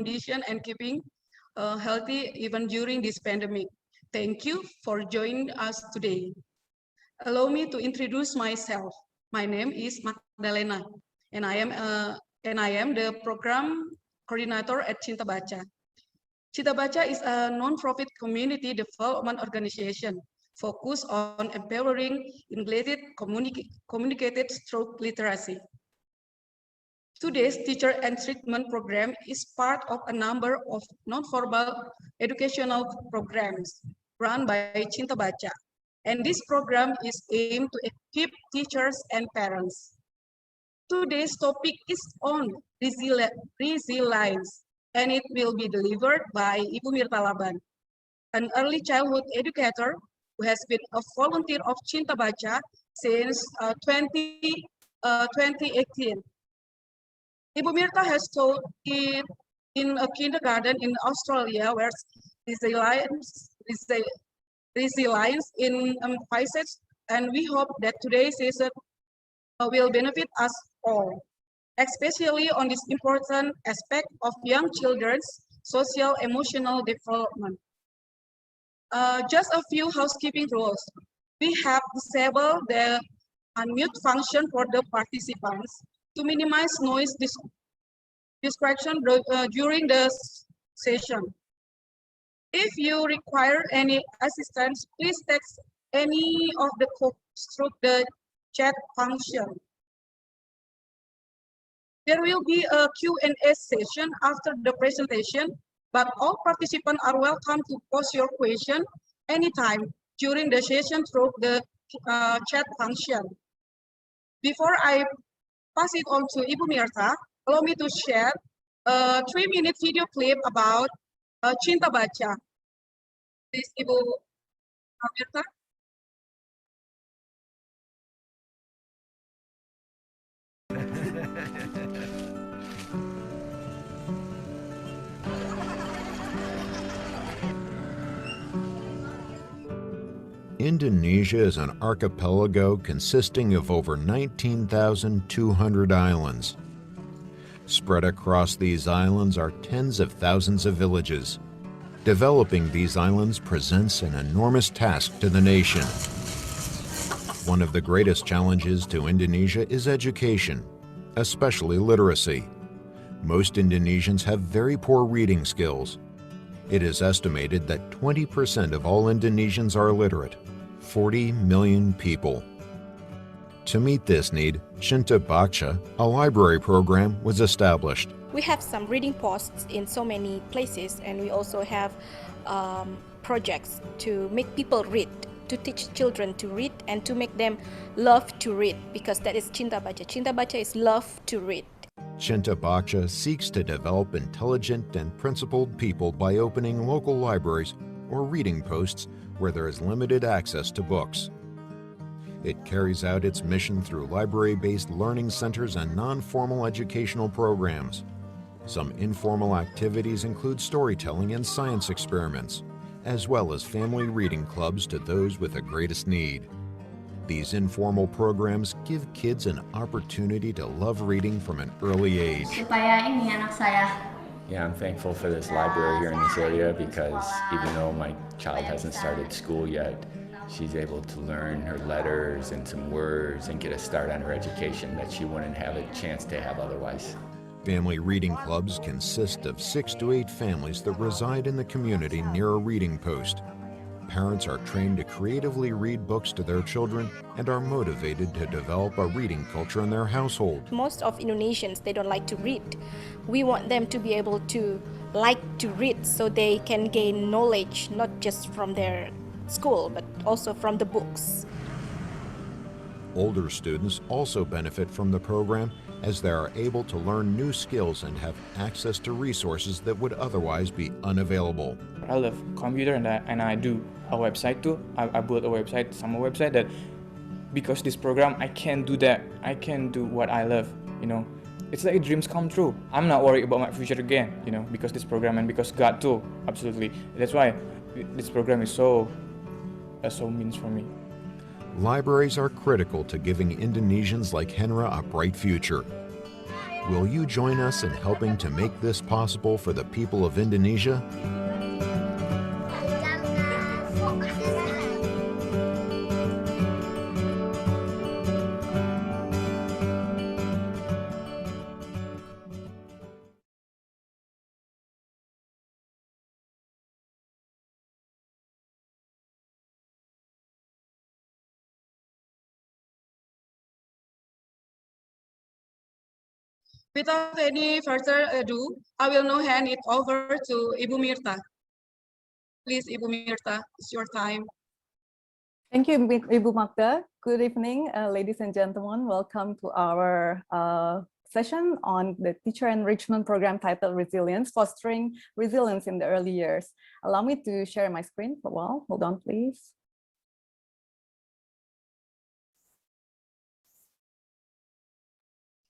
condition and keeping healthy even during this pandemic. Thank you for joining us today. Allow me to introduce myself. My name is Magdalena, and I am the program coordinator at Cinta Baca. Cinta Baca is a non-profit community development organization focused on empowering English communicated stroke literacy. Today's teacher enrichment program is part of a number of non-formal educational programs run by Cinta Baca. And this program is aimed to equip teachers and parents. Today's topic is on resilience, and it will be delivered by Ibu Mirtha Laban, an early childhood educator who has been a volunteer of Cinta Baca since 2018. Ibu Mirtha has taught in a kindergarten in Australia, where resilience in emphasis, and we hope that today's session will benefit us all, especially on this important aspect of young children's social emotional development. Just a few housekeeping rules. We have disabled the unmute function for the participants to minimize noise distraction during the session. If you require any assistance, please text any of the folks through the chat function. There will be a Q&A session after the presentation, but all participants are welcome to post your question anytime during the session through the chat function. Before I pass it on to Ibu Mirtha, allow me to share a 3-minute video clip about Cinta Baca. Please, Ibu Mirtha. Indonesia is an archipelago consisting of over 19,200 islands. Spread across these islands are tens of thousands of villages. Developing these islands presents an enormous task to the nation. One of the greatest challenges to Indonesia is education, especially literacy. Most Indonesians have very poor reading skills. It is estimated that 20% of all Indonesians are illiterate, 40 million people. To meet this need, Cinta Baca, a library program, was established. We have some reading posts in so many places, and we also have projects to make people read, to teach children to read and to make them love to read, because that is Cinta Baca. Cinta Baca is love to read. Cinta Baca seeks to develop intelligent and principled people by opening local libraries or reading posts where there is limited access to books. It carries out its mission through library-based learning centers and non-formal educational programs. Some informal activities include storytelling and science experiments, as well as family reading clubs to those with the greatest need. These informal programs give kids an opportunity to love reading from an early age. Supaya ini anak saya. Yeah, I'm thankful for this library here in this area because even though my child hasn't started school yet, she's able to learn her letters and some words and get a start on her education that she wouldn't have a chance to have otherwise. Family reading clubs consist of 6 to 8 families that reside in the community near a reading post. Parents are trained to creatively read books to their children and are motivated to develop a reading culture in their household. Most of Indonesians, they don't like to read. We want them to be able to like to read so they can gain knowledge, not just from their school, but also from the books. Older students also benefit from the program as they are able to learn new skills and have access to resources that would otherwise be unavailable. I love computer and I do a website too. I built a website, that because this program I can do that. I can do what I love, you know. It's like dreams come true. I'm not worried about my future again, you know, because this program and because God too, absolutely. That's why this program is so means for me. Libraries are critical to giving Indonesians like Henra a bright future. Will you join us in helping to make this possible for the people of Indonesia? Without any further ado, I will now hand it over to Ibu Mirtha. Please, Ibu Mirtha, it's your time. Thank you, Ibu Magda. Good evening, ladies and gentlemen. Welcome to our session on the teacher enrichment program titled Resilience, Fostering Resilience in the Early Years. Allow me to share my screen for a while. Hold on, please.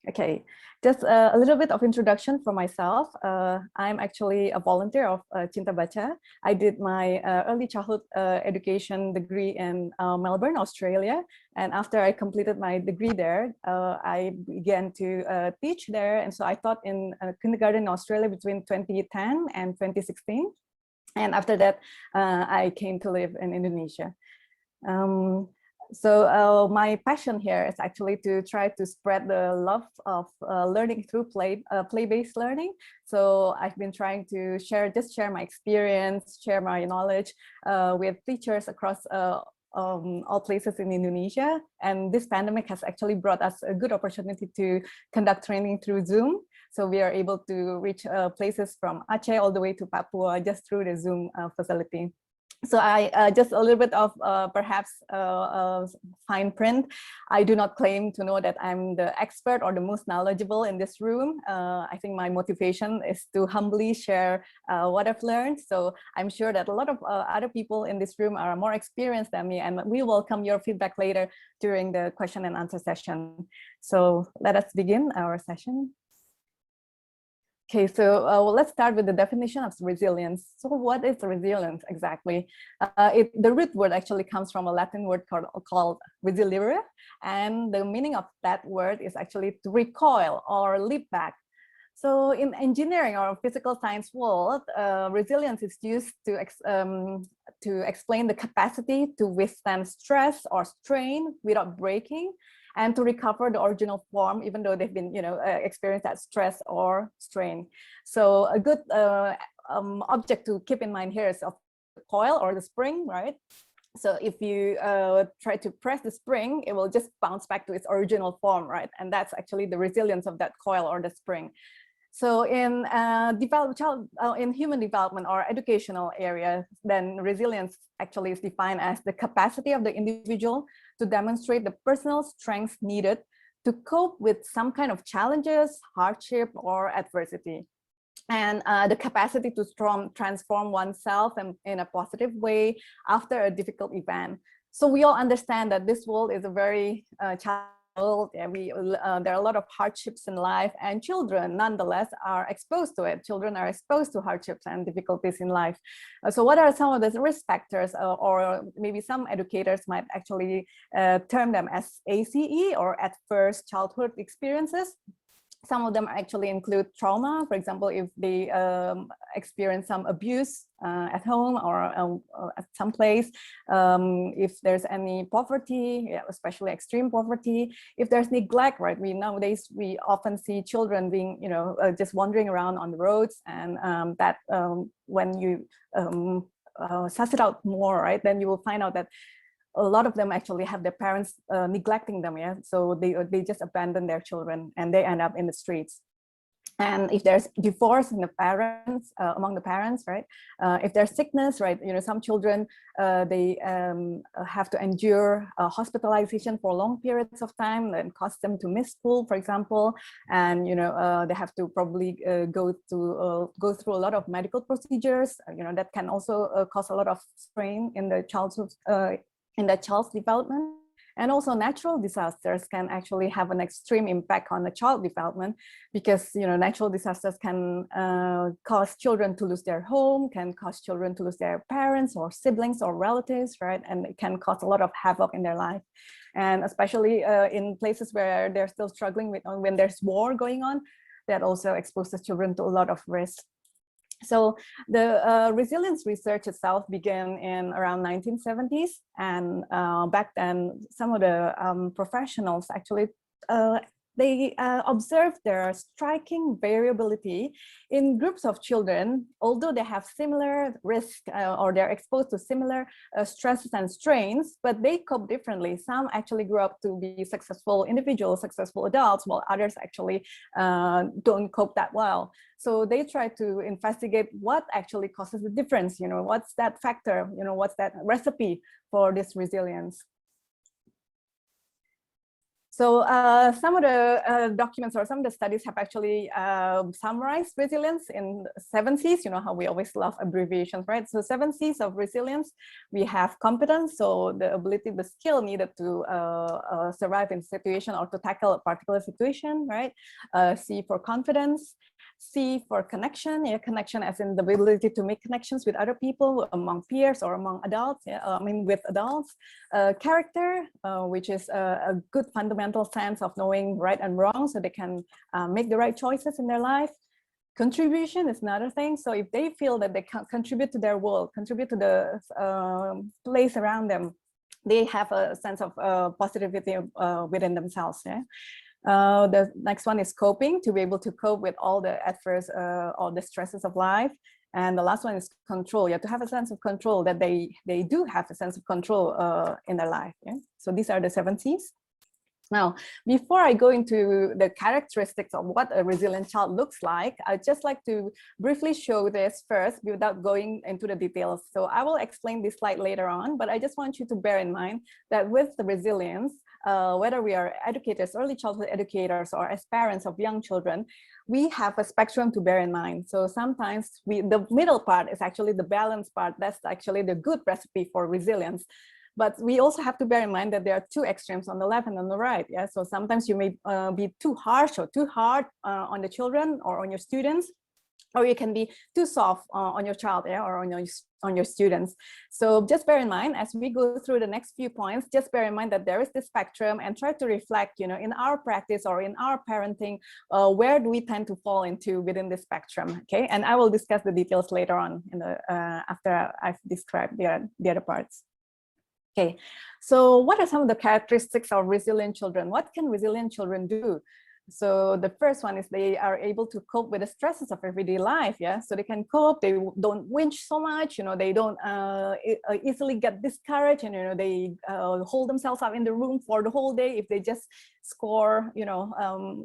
Okay, just a little bit of introduction for myself. I'm actually a volunteer of Cinta Baca. I did my early childhood education degree in Melbourne, Australia. And after I completed my degree there, I began to teach there. And so I taught in kindergarten in Australia between 2010 and 2016. And after that, I came to live in Indonesia. So my passion here is actually to try to spread the love of learning through play-based learning. So I've been trying to share my experience, share my knowledge with teachers across all places in Indonesia. And this pandemic has actually brought us a good opportunity to conduct training through Zoom. So we are able to reach places from Aceh all the way to Papua just through the Zoom facility. So I just a little bit of perhaps fine print. I do not claim to know that I'm the expert or the most knowledgeable in this room. I think my motivation is to humbly share what I've learned. So I'm sure that a lot of other people in this room are more experienced than me, and we welcome your feedback later during the question and answer session. So let us begin our session. Okay, so let's start with the definition of resilience. So what is resilience exactly? The root word actually comes from a Latin word called resilire, and the meaning of that word is actually to recoil or leap back. So in engineering or physical science world, resilience is used to explain the capacity to withstand stress or strain without breaking, and to recover the original form, even though they've been, experienced that stress or strain. So a good object to keep in mind here is of the coil or the spring, right? So if you try to press the spring, it will just bounce back to its original form, right? And that's actually the resilience of that coil or the spring. So in human development or educational area, then resilience actually is defined as the capacity of the individual to demonstrate the personal strength needed to cope with some kind of challenges, hardship, or adversity. And the capacity to transform oneself in a positive way after a difficult event. So we all understand that this world is a very challenging world. There are a lot of hardships in life, and children nonetheless are exposed to it. Children are exposed to hardships and difficulties in life. So what are some of the risk factors, or maybe some educators might actually term them as ACE, or adverse childhood experiences? Some of them actually include trauma. For example, if they experience some abuse at home or at some place, if there's any poverty, especially extreme poverty, if there's neglect, right? Nowadays we often see children being, just wandering around on the roads, and that when you suss it out more, right, then you will find out that a lot of them actually have their parents neglecting them, yeah. So they just abandon their children and they end up in the streets. And if there's divorce in the parents, among the parents, right? If there's sickness, right? Some children, they have to endure hospitalization for long periods of time and cause them to miss school, for example. And, they have to probably go through a lot of medical procedures, that can also cause a lot of strain in the child's development. And also natural disasters can actually have an extreme impact on the child development, because natural disasters can cause children to lose their home, can cause children to lose their parents or siblings or relatives, right? And it can cause a lot of havoc in their life. And especially in places where they're still struggling with, when there's war going on, that also exposes children to a lot of risk. So the resilience research itself began in around 1970s, and back then some of the professionals actually they observed their striking variability in groups of children, although they have similar risk or they're exposed to similar stresses and strains, but they cope differently. Some actually grow up to be successful individuals, successful adults, while others actually don't cope that well. So they try to investigate what actually causes the difference, what's that factor, what's that recipe for this resilience. So some of the documents or some of the studies have actually summarized resilience in 7 C's, how we always love abbreviations, right? So 7 C's of resilience, we have competence, so the ability, the skill needed to survive in a situation or to tackle a particular situation, right? C for confidence. C for connection, connection as in the ability to make connections with other people, among peers or among adults, with adults. Character, which is a good fundamental sense of knowing right and wrong so they can make the right choices in their life. Contribution is another thing. So if they feel that they can contribute to their world, contribute to the place around them, they have a sense of positivity within themselves. The next one is coping, to be able to cope with all the adverse or the stresses of life. And the last one is control. You have to have a sense of control, that they do have a sense of control in their life. So these are the 7 C's. Now, before I go into the characteristics of what a resilient child looks like, I'd just like to briefly show this first without going into the details. So I will explain this slide later on, but I just want you to bear in mind that with the resilience, whether we are educators, early childhood educators, or as parents of young children, we have a spectrum to bear in mind. So sometimes the middle part is actually the balanced part. That's actually the good recipe for resilience. But we also have to bear in mind that there are 2 extremes on the left and on the right. So sometimes you may be too harsh or too hard on the children or on your students, or you can be too soft on your child or on your students. So just bear in mind, as we go through the next few points, just bear in mind that there is this spectrum, and try to reflect, in our practice or in our parenting, where do we tend to fall into within this spectrum, okay? And I will discuss the details later on in the after I've described the other parts. Okay, so what are some of the characteristics of resilient children? What can resilient children do? So the first one is they are able to cope with the stresses of everyday life. So they can cope, they don't whinge so much, they don't easily get discouraged, and they hold themselves up in the room for the whole day if they just score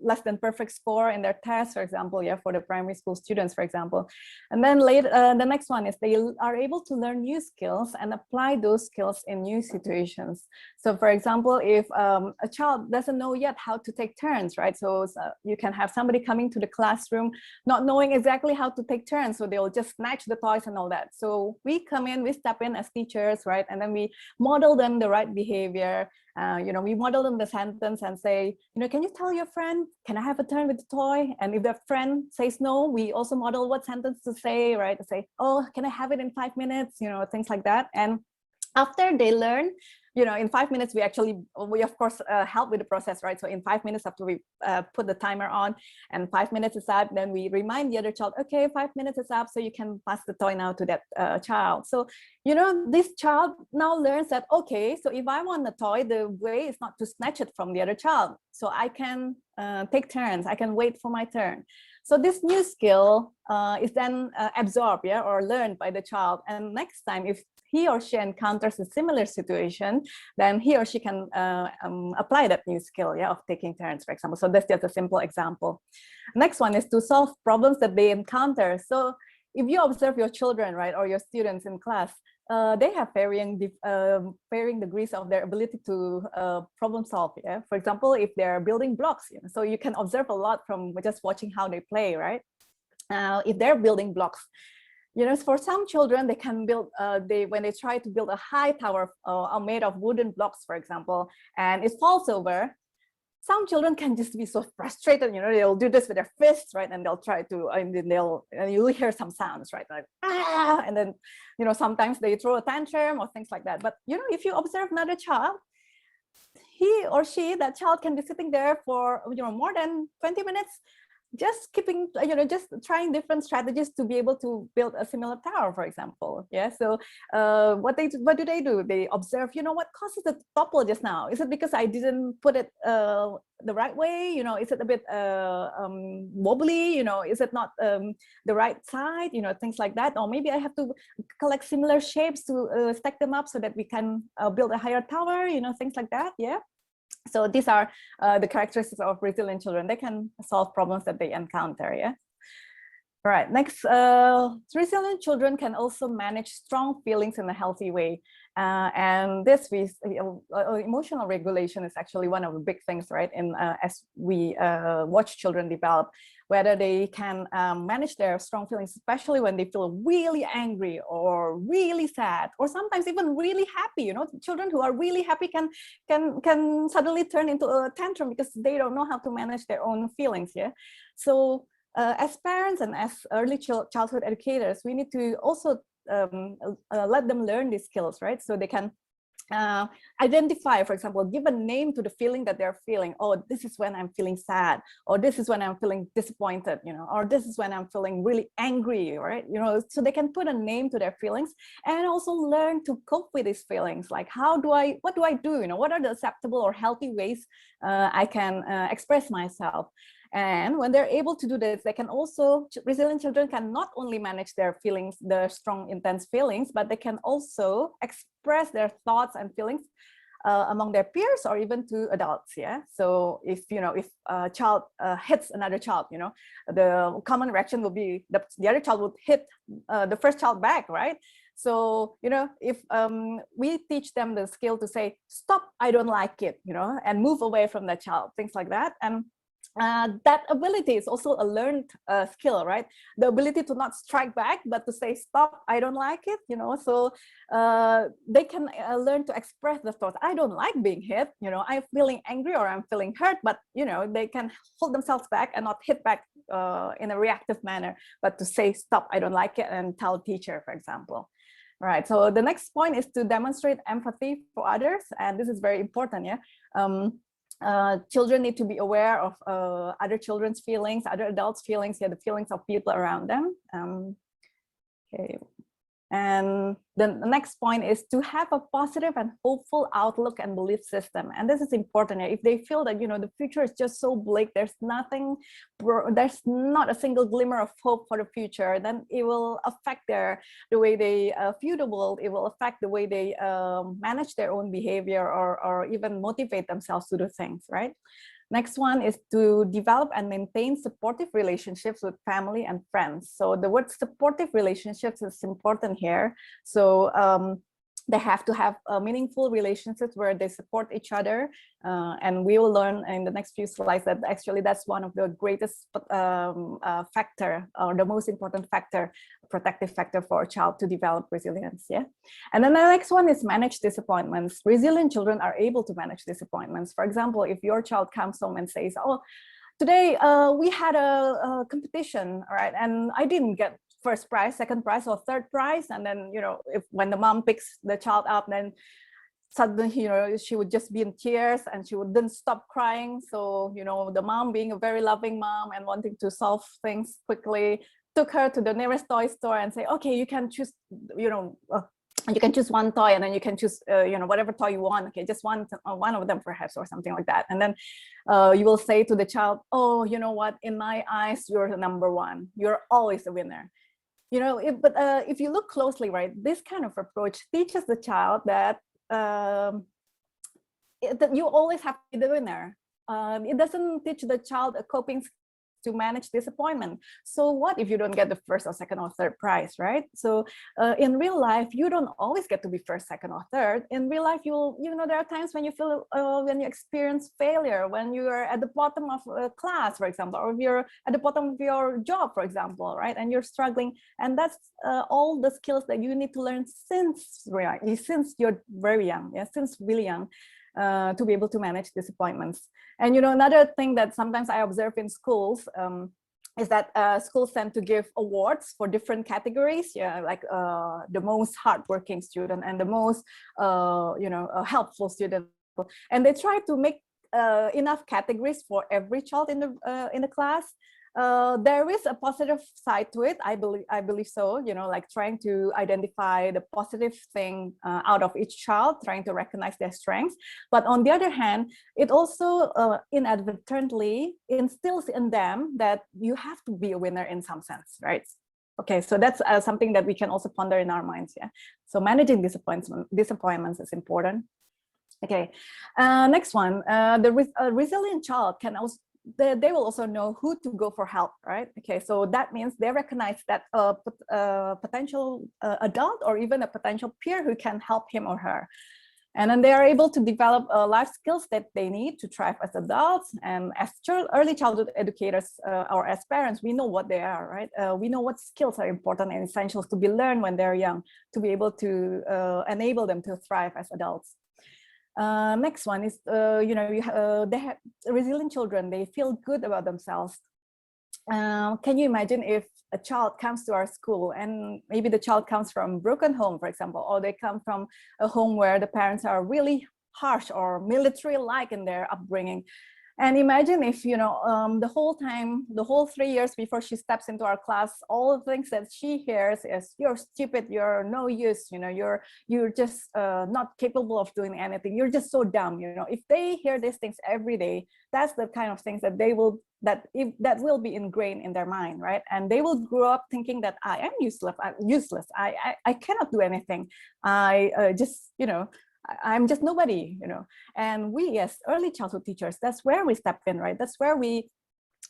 less than perfect score in their tests, for example, for the primary school students, for example. And then later, the next one is they are able to learn new skills and apply those skills in new situations. So for example, if a child doesn't know yet how to take turns, right? So you can have somebody coming to the classroom not knowing exactly how to take turns, so they'll just snatch the toys and all that. So we come in, we step in as teachers, right? And then we model them the right behavior. We model them the sentence and say, can you tell your friend, can I have a turn with the toy? And if the friend says no, we also model what sentence to say, right? To say, oh, can I have it in 5 minutes? Things like that. And after they learn, in 5 minutes, we of course help with the process, right? So in 5 minutes after we put the timer on and 5 minutes is up, then we remind the other child, okay, 5 minutes is up, so you can pass the toy now to that child. So, this child now learns that, okay, so if I want a toy, the way is not to snatch it from the other child. So I can take turns, I can wait for my turn. So this new skill is then absorbed, or learned by the child. And next time, if he or she encounters a similar situation, then he or she can apply that new skill, of taking turns, for example. So that's just a simple example. Next one is to solve problems that they encounter. So if you observe your children, right, or your students in class, they have varying degrees of their ability to problem solve. For example, if they're building blocks, so you can observe a lot from just watching how they play, right? If they're building blocks, for some children, they can build, when they try to build a high tower made of wooden blocks, for example, and it falls over, some children can just be so frustrated, they'll do this with their fists, right? And they'll try to, and then you'll hear some sounds, right? Like, ah, and then, sometimes they throw a tantrum or things like that. But, if you observe another child, he or she, that child can be sitting there for, more than 20 minutes, just keeping, just trying different strategies to be able to build a similar tower, for example. Yeah. So what do they do? They observe, what causes the topple just now? Is it because I didn't put it the right way? Is it a bit wobbly? Is it not the right side? Things like that. Or maybe I have to collect similar shapes to stack them up so that we can build a higher tower. Things like that. Yeah. So these are the characteristics of resilient children. They can solve problems that they encounter. Yeah. All right. Next, resilient children can also manage strong feelings in a healthy way. And this emotional regulation is actually one of the big things, right? In as we watch children develop, whether they can manage their strong feelings, especially when they feel really angry or really sad, or sometimes even really happy. Children who are really happy can suddenly turn into a tantrum because they don't know how to manage their own feelings. Yeah. So as parents and as early childhood educators, we need to also let them learn these skills, right? So they can identify, for example, give a name to the feeling that they're feeling. Oh, this is when I'm feeling sad, or this is when I'm feeling disappointed, or this is when I'm feeling really angry, right? So they can put a name to their feelings and also learn to cope with these feelings. Like, what do I do? What are the acceptable or healthy ways I can express myself? And when they're able to do this, they can also, resilient children can not only manage their feelings, their strong, intense feelings, but they can also express their thoughts and feelings among their peers or even to adults. Yeah. So if a child hits another child, the common reaction will be the other child would hit the first child back, right? So, if we teach them the skill to say, stop, I don't like it, and move away from that child, things like that. And that ability is also a learned skill, right? The ability to not strike back, but to say, stop, I don't like it, so they can learn to express the thought, I don't like being hit, I'm feeling angry or I'm feeling hurt, but, they can hold themselves back and not hit back in a reactive manner, but to say, stop, I don't like it, and tell teacher, for example. All right, so the next point is to demonstrate empathy for others, and this is very important, yeah. Children need to be aware of other children's feelings, other adults' feelings, the feelings of people around them. Okay. And then the next point is to have a positive and hopeful outlook and belief system. And this is important. If they feel that, the future is just so bleak, there's not a single glimmer of hope for the future, then it will affect the way they view the world. It will affect the way they manage their own behavior or even motivate themselves to do things, right? Next one is to develop and maintain supportive relationships with family and friends. So the word supportive relationships is important here. So they have to have meaningful relationships where they support each other. And we will learn in the next few slides that actually that's one of the greatest factor, or the most important factor, protective factor for a child to develop resilience. Yeah. And then the next one is manage disappointments. Resilient children are able to manage disappointments. For example, if your child comes home and says, oh, today we had a competition, all right, and I didn't get first prize, second prize, or third prize. And then, when the mom picks the child up, then suddenly, she would just be in tears and she wouldn't stop crying. So, the mom, being a very loving mom and wanting to solve things quickly, took her to the nearest toy store and say, okay, you can choose, you can choose one toy, and then you can choose, whatever toy you want. Okay, just one of them perhaps, or something like that. And then you will say to the child, oh, you know what? In my eyes, you're the number one. You're always a winner. If you look closely, right, this kind of approach teaches the child that that you always have to be the winner. It doesn't teach the child a coping to manage disappointment. So what if you don't get the first or second or third prize, right? So in real life, you don't always get to be first, second, or third. In real life, there are times when you feel, when you experience failure, when you are at the bottom of a class, for example, or if you're at the bottom of your job, for example, right? And you're struggling. And that's all the skills that you need to learn since you're very young, since really young. To be able to manage disappointments. And another thing that sometimes I observe in schools is that schools tend to give awards for different categories, like the most hardworking student and the most helpful student, and they try to make enough categories for every child in the class. there is a positive side to it. I believe so. You know, like trying to identify the positive thing out of each child, trying to recognize their strengths. But on the other hand, it also inadvertently instills in them that you have to be a winner in some sense, right? Okay, so that's something that we can also ponder in our minds. Yeah. So managing disappointments is important. Okay. Next one. The resilient child can also, they will also know who to go for help, right? Okay, so that means they recognize that a potential adult or even a potential peer who can help him or her. And then they are able to develop life skills that they need to thrive as adults. And as early childhood educators or as parents, we know what they are, right? We know what skills are important and essential to be learned when they're young, to be able to enable them to thrive as adults. Next one is, you know, they have resilient children, they feel good about themselves. Can you imagine if a child comes to our school and maybe the child comes from a broken home, for example, or they come from a home where the parents are really harsh or military-like in their upbringing. And imagine if, you know, the whole time, the whole 3 years before she steps into our class, all the things that she hears is, you're stupid, you're no use, you know, you're just not capable of doing anything, you're just so dumb, you know. If they hear these things every day, that's the kind of things that they will, that will be ingrained in their mind, right? And they will grow up thinking that I am useless, I cannot do anything, I just, you know, I'm just nobody, you know. And we as early childhood teachers, that's where we step in, right? That's where we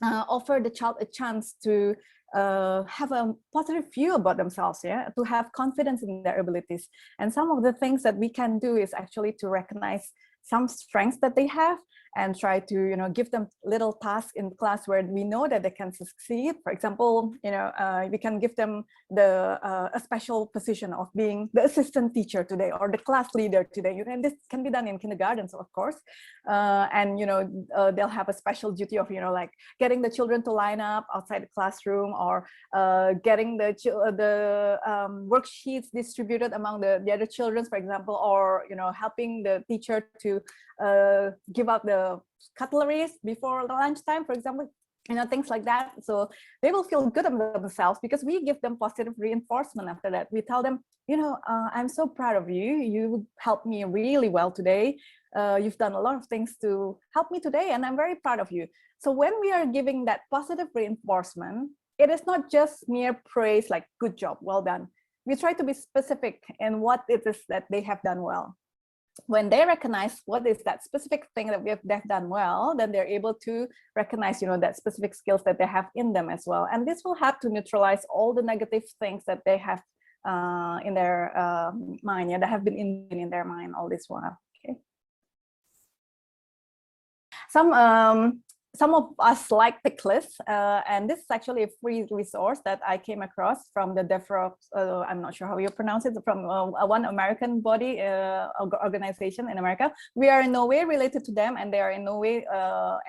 offer the child a chance to have a positive view about themselves, yeah, to have confidence in their abilities. And some of the things that we can do is actually to recognize some strengths that they have and try to, you know, give them little tasks in class where we know that they can succeed. For example, you know, we can give them the a special position of being the assistant teacher today or the class leader today. You know, and this can be done in kindergartens, of course. And you know, they'll have a special duty of, you know, like getting the children to line up outside the classroom, or getting the worksheets distributed among the other children, for example, or, you know, helping the teacher to give out the cutleries before the lunchtime, for example, you know, things like that. So they will feel good about themselves because we give them positive reinforcement after that. We tell them, you know, I'm so proud of you. You helped me really well today. You've done a lot of things to help me today, and I'm very proud of you. So when we are giving that positive reinforcement, it is not just mere praise like good job, well done. We try to be specific in what it is that they have done well. When they recognize what is that specific thing that they've done well, then they're able to recognize, you know, that specific skills that they have in them as well. And this will help to neutralize all the negative things that they have in their mind, yeah, that have been in their mind all this while. Okay. Some of us like Picklist, and this is actually a free resource that I came across from the DevRops, I'm not sure how you pronounce it, from one American body organization in America. We are in no way related to them, and they are in no way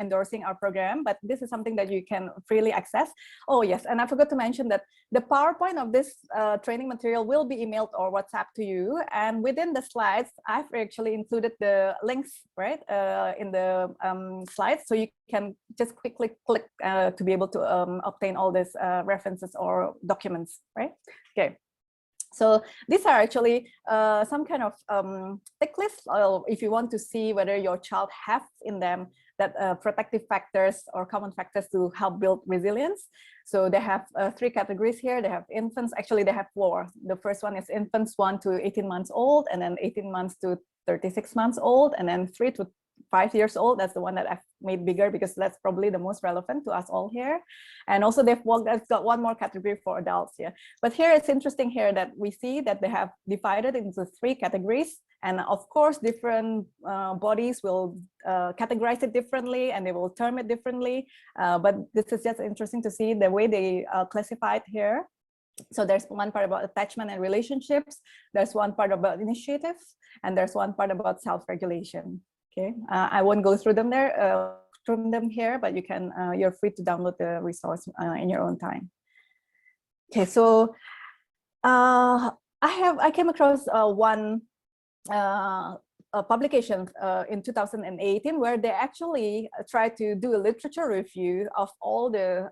endorsing our program, but this is something that you can freely access. Oh yes, and I forgot to mention that the PowerPoint of this training material will be emailed or WhatsApp to you, and within the slides, I've actually included the links, right, in the slides, so you can just quickly click to be able to obtain all these references or documents, right? Okay. So these are actually some kind of tick list if you want to see whether your child has in them that protective factors or common factors to help build resilience. So they have 3 categories here. They have infants, actually they have 4. The first one is infants 1 to 18 months old, and then 18 months to 36 months old, and then 3 to 5 years old. That's the one that I've made bigger because that's probably the most relevant to us all here. And also they've got one more category for adults here. But here it's interesting here that we see that they have divided into 3 categories. And of course, different bodies will categorize it differently and they will term it differently. But this is just interesting to see the way they classify it here. So there's one part about attachment and relationships. There's one part about initiatives, and there's one part about self-regulation. Okay, I won't go through them here, but you can, you're free to download the resource in your own time. Okay, so I came across one publication in 2018 where they actually tried to do a literature review of all the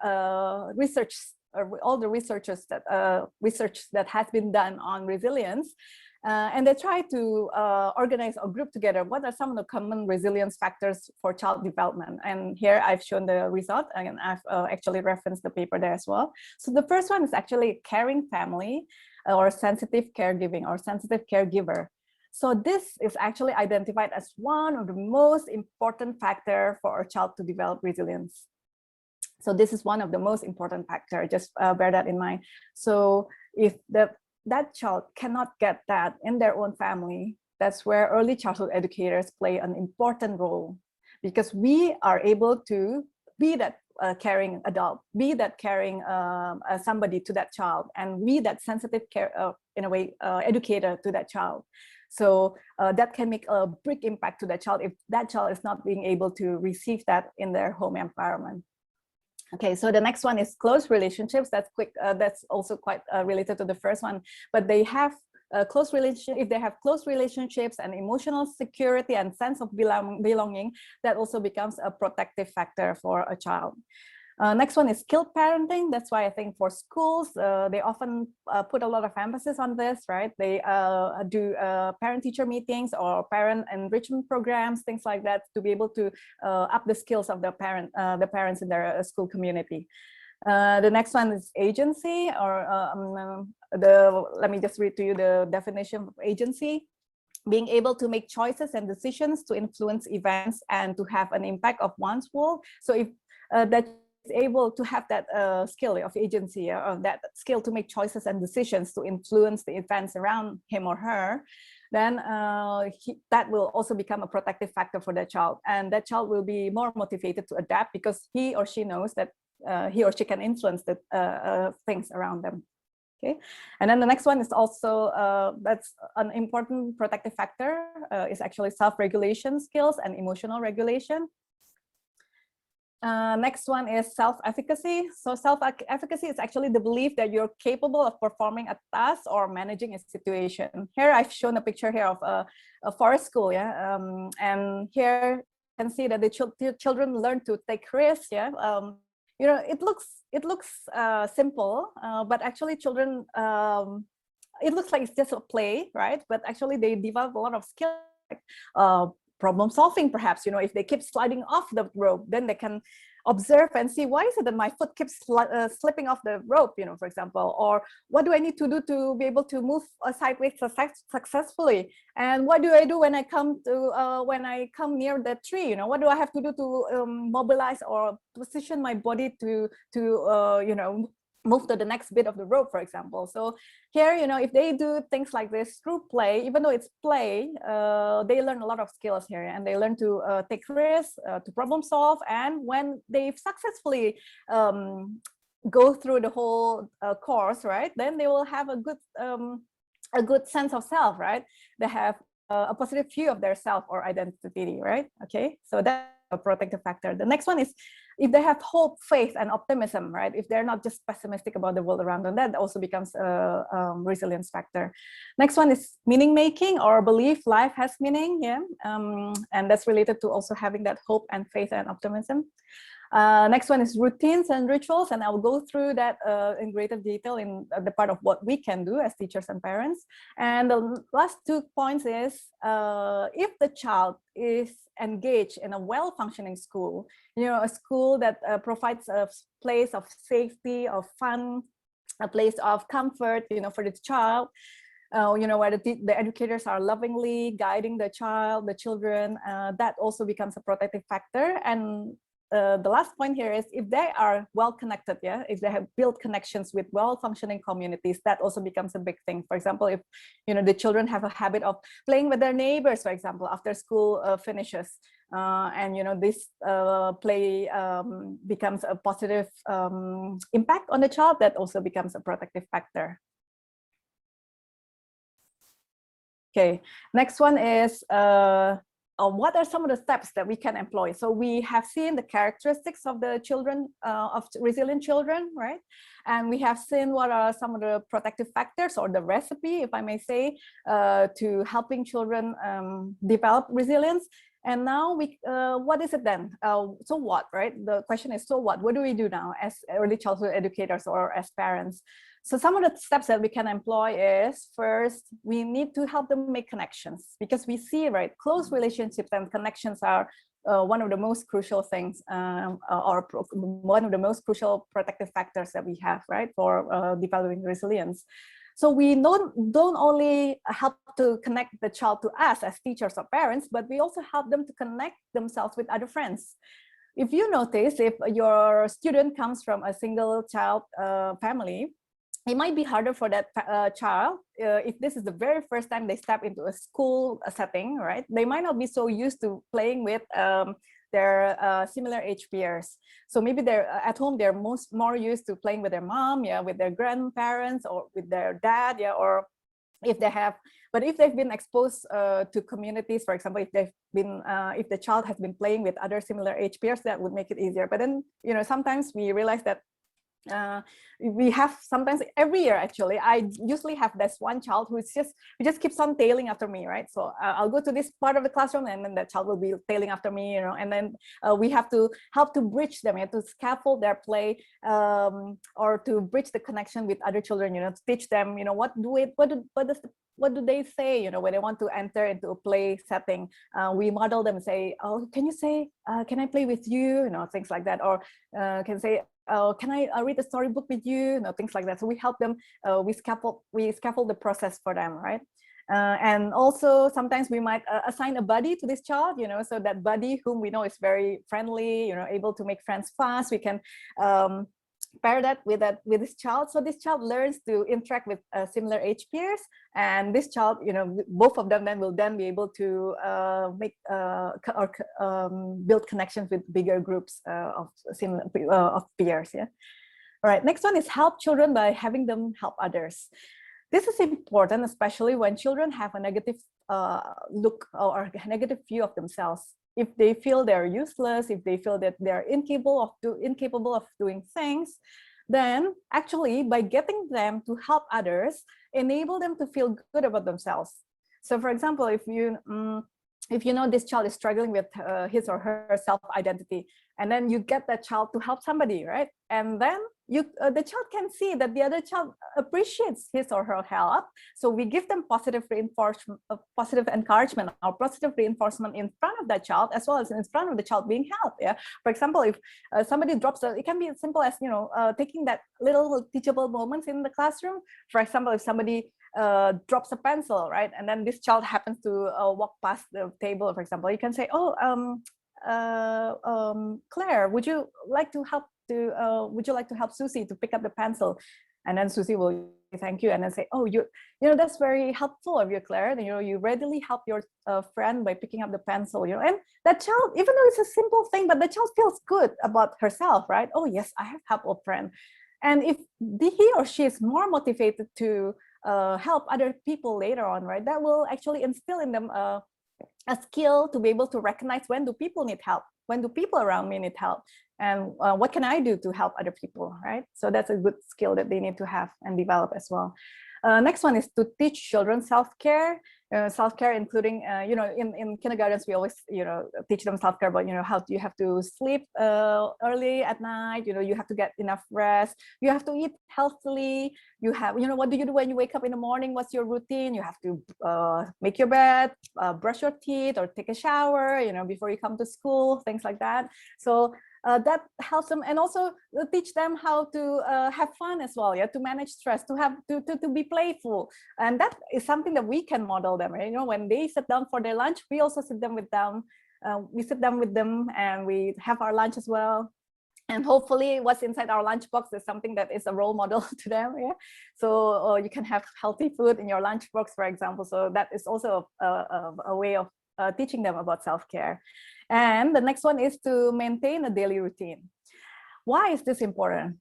researchers that research that has been done on resilience. And they try to organize or group together what are some of the common resilience factors for child development. And here I've shown the result, and I've actually referenced the paper there as well. So the first one is actually caring family or sensitive caregiving or sensitive caregiver. So this is actually identified as one of the most important factors for a child to develop resilience. So this is one of the most important factors, just bear that in mind. So if that child cannot get that in their own family, that's where early childhood educators play an important role, because we are able to be that caring adult, be that caring somebody to that child, and be that sensitive care, in a way, educator to that child. So that can make a big impact to that child if that child is not being able to receive that in their home environment. Okay, so the next one is close relationships. That's quick. That's also quite related to the first one. But they have close relationship. If they have close relationships and emotional security and sense of belonging, that also becomes a protective factor for a child. Next one is skilled parenting. That's why I think for schools, they often put a lot of emphasis on this, right? They do parent-teacher meetings or parent enrichment programs, things like that, to be able to up the skills of the parents in their school community. The next one is agency, or let me just read to you the definition of agency. Being able to make choices and decisions to influence events and to have an impact of one's world. So if that is able to have that skill of agency, or that skill to make choices and decisions to influence the events around him or her, then that will also become a protective factor for that child. And that child will be more motivated to adapt because he or she knows that he or she can influence the things around them. Okay, and then the next one is also, that's an important protective factor, is actually self-regulation skills and emotional regulation. Next one is self-efficacy. So self-efficacy is actually the belief that you're capable of performing a task or managing a situation. Here I've shown a picture here of a forest school, yeah, and here you can see that the children learn to take risks, yeah. You know, it looks simple, but actually children, it looks like it's just a play, right? But actually they develop a lot of skills, like, problem solving, perhaps, you know, if they keep sliding off the rope, then they can observe and see, why is it that my foot keeps slipping off the rope, you know, for example, or what do I need to do to be able to move sideways successfully? And what do I do when I come near the tree? You know, what do I have to do to mobilize or position my body to you know, move to the next bit of the rope, for example. So here, you know, if they do things like this through play, even though it's play, they learn a lot of skills here, and they learn to take risks, to problem solve. And when they've successfully go through the whole course, right, then they will have a good sense of self, right? They have a positive view of their self or identity, right? Okay, so that's a protective factor. The next one is if they have hope, faith, and optimism, right? If they're not just pessimistic about the world around them, that also becomes a resilience factor. Next one is meaning making, or belief life has meaning, yeah, and that's related to also having that hope and faith and optimism. Next one is routines and rituals, and I'll go through that in greater detail in the part of what we can do as teachers and parents. And the last 2 points is if the child is engaged in a well-functioning school, you know, a school that provides a place of safety, of fun, a place of comfort, you know, for the child, you know, where the educators are lovingly guiding the children, that also becomes a protective factor. And the last point here is if they are well connected, yeah, if they have built connections with well-functioning communities, that also becomes a big thing. For example, if, you know, the children have a habit of playing with their neighbors, for example, after school finishes, and, you know, this play becomes a positive impact on the child, that also becomes a protective factor. Okay, next one is what are some of the steps that we can employ? So we have seen the characteristics of the children, of resilient children, right? And we have seen what are some of the protective factors or the recipe, if I may say, to helping children develop resilience. And now what is it then? So what, right? The question is, so what? What do we do now as early childhood educators or as parents? So some of the steps that we can employ is, first, we need to help them make connections, because we see, right, close relationships and connections are one of the most crucial things, or one of the most crucial protective factors that we have, right, for developing resilience. So we don't only help to connect the child to us as teachers or parents, but we also help them to connect themselves with other friends. If you notice, if your student comes from a single child family, it might be harder for that child if this is the very first time they step into a school setting, right? They might not be so used to playing with their similar age peers. So maybe they're at home, they're more used to playing with their mom, yeah, with their grandparents or with their dad, yeah, or if they have, but if they've been exposed to communities, for example, if they've been, if the child has been playing with other similar age peers, that would make it easier. But then, you know, sometimes we realize that we have sometimes every year, actually, I usually have this one child who just keeps on tailing after me, right? So I'll go to this part of the classroom and then the child will be tailing after me, you know, and then we have to help to bridge them, to scaffold their play, or to bridge the connection with other children, you know, to teach them, you know, what do they say, you know, when they want to enter into a play setting. We model them and say, oh, can you say, can I play with you, you know, things like that, or can say, can I read a storybook with you? You know, things like that. So we help them, we scaffold the process for them, right? And also sometimes we might assign a buddy to this child, you know, so that buddy whom we know is very friendly, you know, able to make friends fast. We can pair that with this child, so this child learns to interact with similar age peers, and this child, you know, both of them then will be able to make or build connections with bigger groups of similar of peers. Yeah. All right. Next one is help children by having them help others. This is important, especially when children have a negative look or a negative view of themselves. If they feel they're useless, if they feel that they're incapable of doing things, then actually by getting them to help others, enable them to feel good about themselves. So for example, if you know this child is struggling with his or her self-identity, and then you get that child to help somebody, right? And then the child can see that the other child appreciates his or her help. So we give them positive reinforcement, positive encouragement or positive reinforcement in front of that child, as well as in front of the child being helped. Yeah. For example, if somebody drops it can be as simple as, you know, taking that little teachable moments in the classroom. For example, if somebody drops a pencil, right, and then this child happens to walk past the table, for example, you can say, oh, Claire, would you like to help Susie to pick up the pencil? And then Susie will say thank you, and then say, oh, you know, that's very helpful of you, Claire. You know, you readily help your friend by picking up the pencil, you know. And that child, even though it's a simple thing, but the child feels good about herself, right? Oh yes, I have helped a friend. And if he or she is more motivated to help other people later on, right, that will actually instill in them a skill to be able to recognize when do people need help, when do people around me need help, and what can I do to help other people, right? So that's a good skill that they need to have and develop as well. Next one is to teach children self-care. Self-care including, you know, in kindergartens, we always, you know, teach them self-care, but, you know, how you have to sleep early at night, you know, you have to get enough rest, you have to eat healthily, you have, you know, what do you do when you wake up in the morning, what's your routine? You have to make your bed, brush your teeth, or take a shower, you know, before you come to school, things like that. So that helps them, and also teach them how to have fun as well, yeah, to manage stress, to have to be playful, and that is something that we can model them, right? You know, when they sit down for their lunch, we also sit them with them, we sit down with them and we have our lunch as well. And hopefully what's inside our lunchbox is something that is a role model to them. Yeah. So you can have healthy food in your lunchbox, for example. So that is also a way of teaching them about self-care. And the next one is to maintain a daily routine. Why is this important?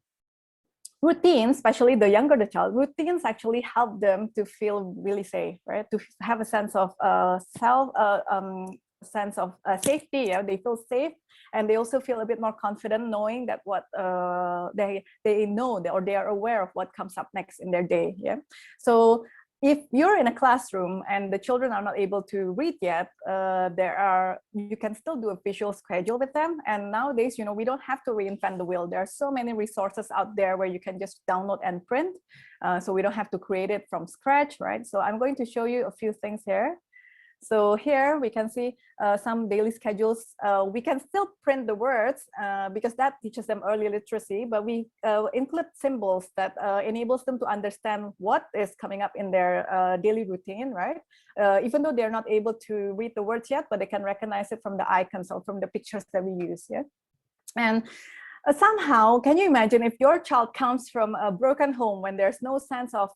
Routines, especially the younger the child, routines actually help them to feel really safe, right? To have a sense of sense of safety. Yeah, they feel safe, and they also feel a bit more confident knowing that what they know, or they are aware of what comes up next in their day. Yeah, so if you're in a classroom and the children are not able to read yet, you can still do a visual schedule with them. And nowadays, we don't have to reinvent the wheel. There are so many resources out there where you can just download and print. So we don't have to create it from scratch, right? So I'm going to show you a few things here. So here we can see some daily schedules. We can still print the words because that teaches them early literacy, but we include symbols that enables them to understand what is coming up in their daily routine, right? Even though they're not able to read the words yet, but they can recognize it from the icons or from the pictures that we use, yeah? And somehow, can you imagine if your child comes from a broken home when there's no sense of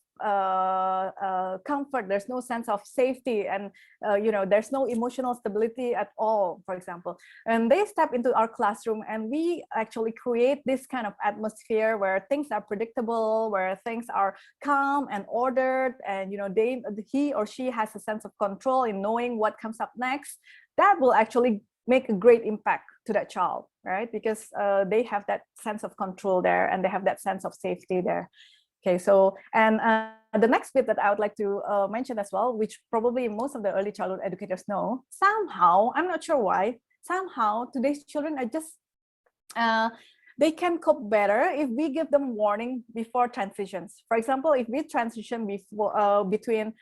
comfort, there's no sense of safety, and there's no emotional stability at all, for example, and they step into our classroom and we actually create this kind of atmosphere where things are predictable, where things are calm and ordered, and he or she has a sense of control in knowing what comes up next, that will actually make a great impact to that child, right? Because they have that sense of control there, and they have that sense of safety there. Okay, so, and the next bit that I would like to mention as well, which probably most of the early childhood educators know, somehow, I'm not sure why, somehow today's children are just, they can cope better if we give them warning before transitions. For example, if we transition between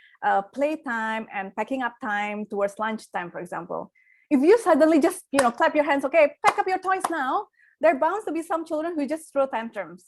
playtime and packing up time towards lunchtime, for example, if you suddenly just, clap your hands, okay, pack up your toys now, there are bound to be some children who just throw tantrums.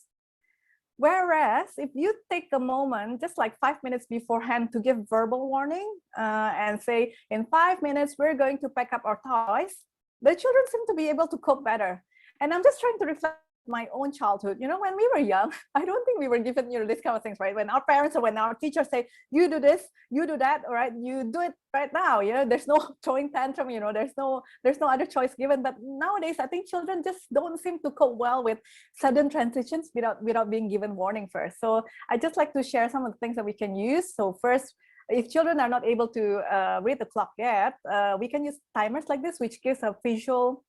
Whereas if you take a moment, just like 5 minutes beforehand, to give verbal warning and say, in 5 minutes, we're going to pack up our toys, the children seem to be able to cope better. And I'm just trying to reflect my own childhood. When we were young, I don't think we were given this kind of things, right? When our parents or when our teachers say, you do this, you do that, all right, you do it right now. There's no throwing tantrum, there's no other choice given. But nowadays, I think children just don't seem to cope well with sudden transitions without being given warning first. So I just like to share some of the things that we can use. So first, if children are not able to read the clock yet, we can use timers like this, which gives a visual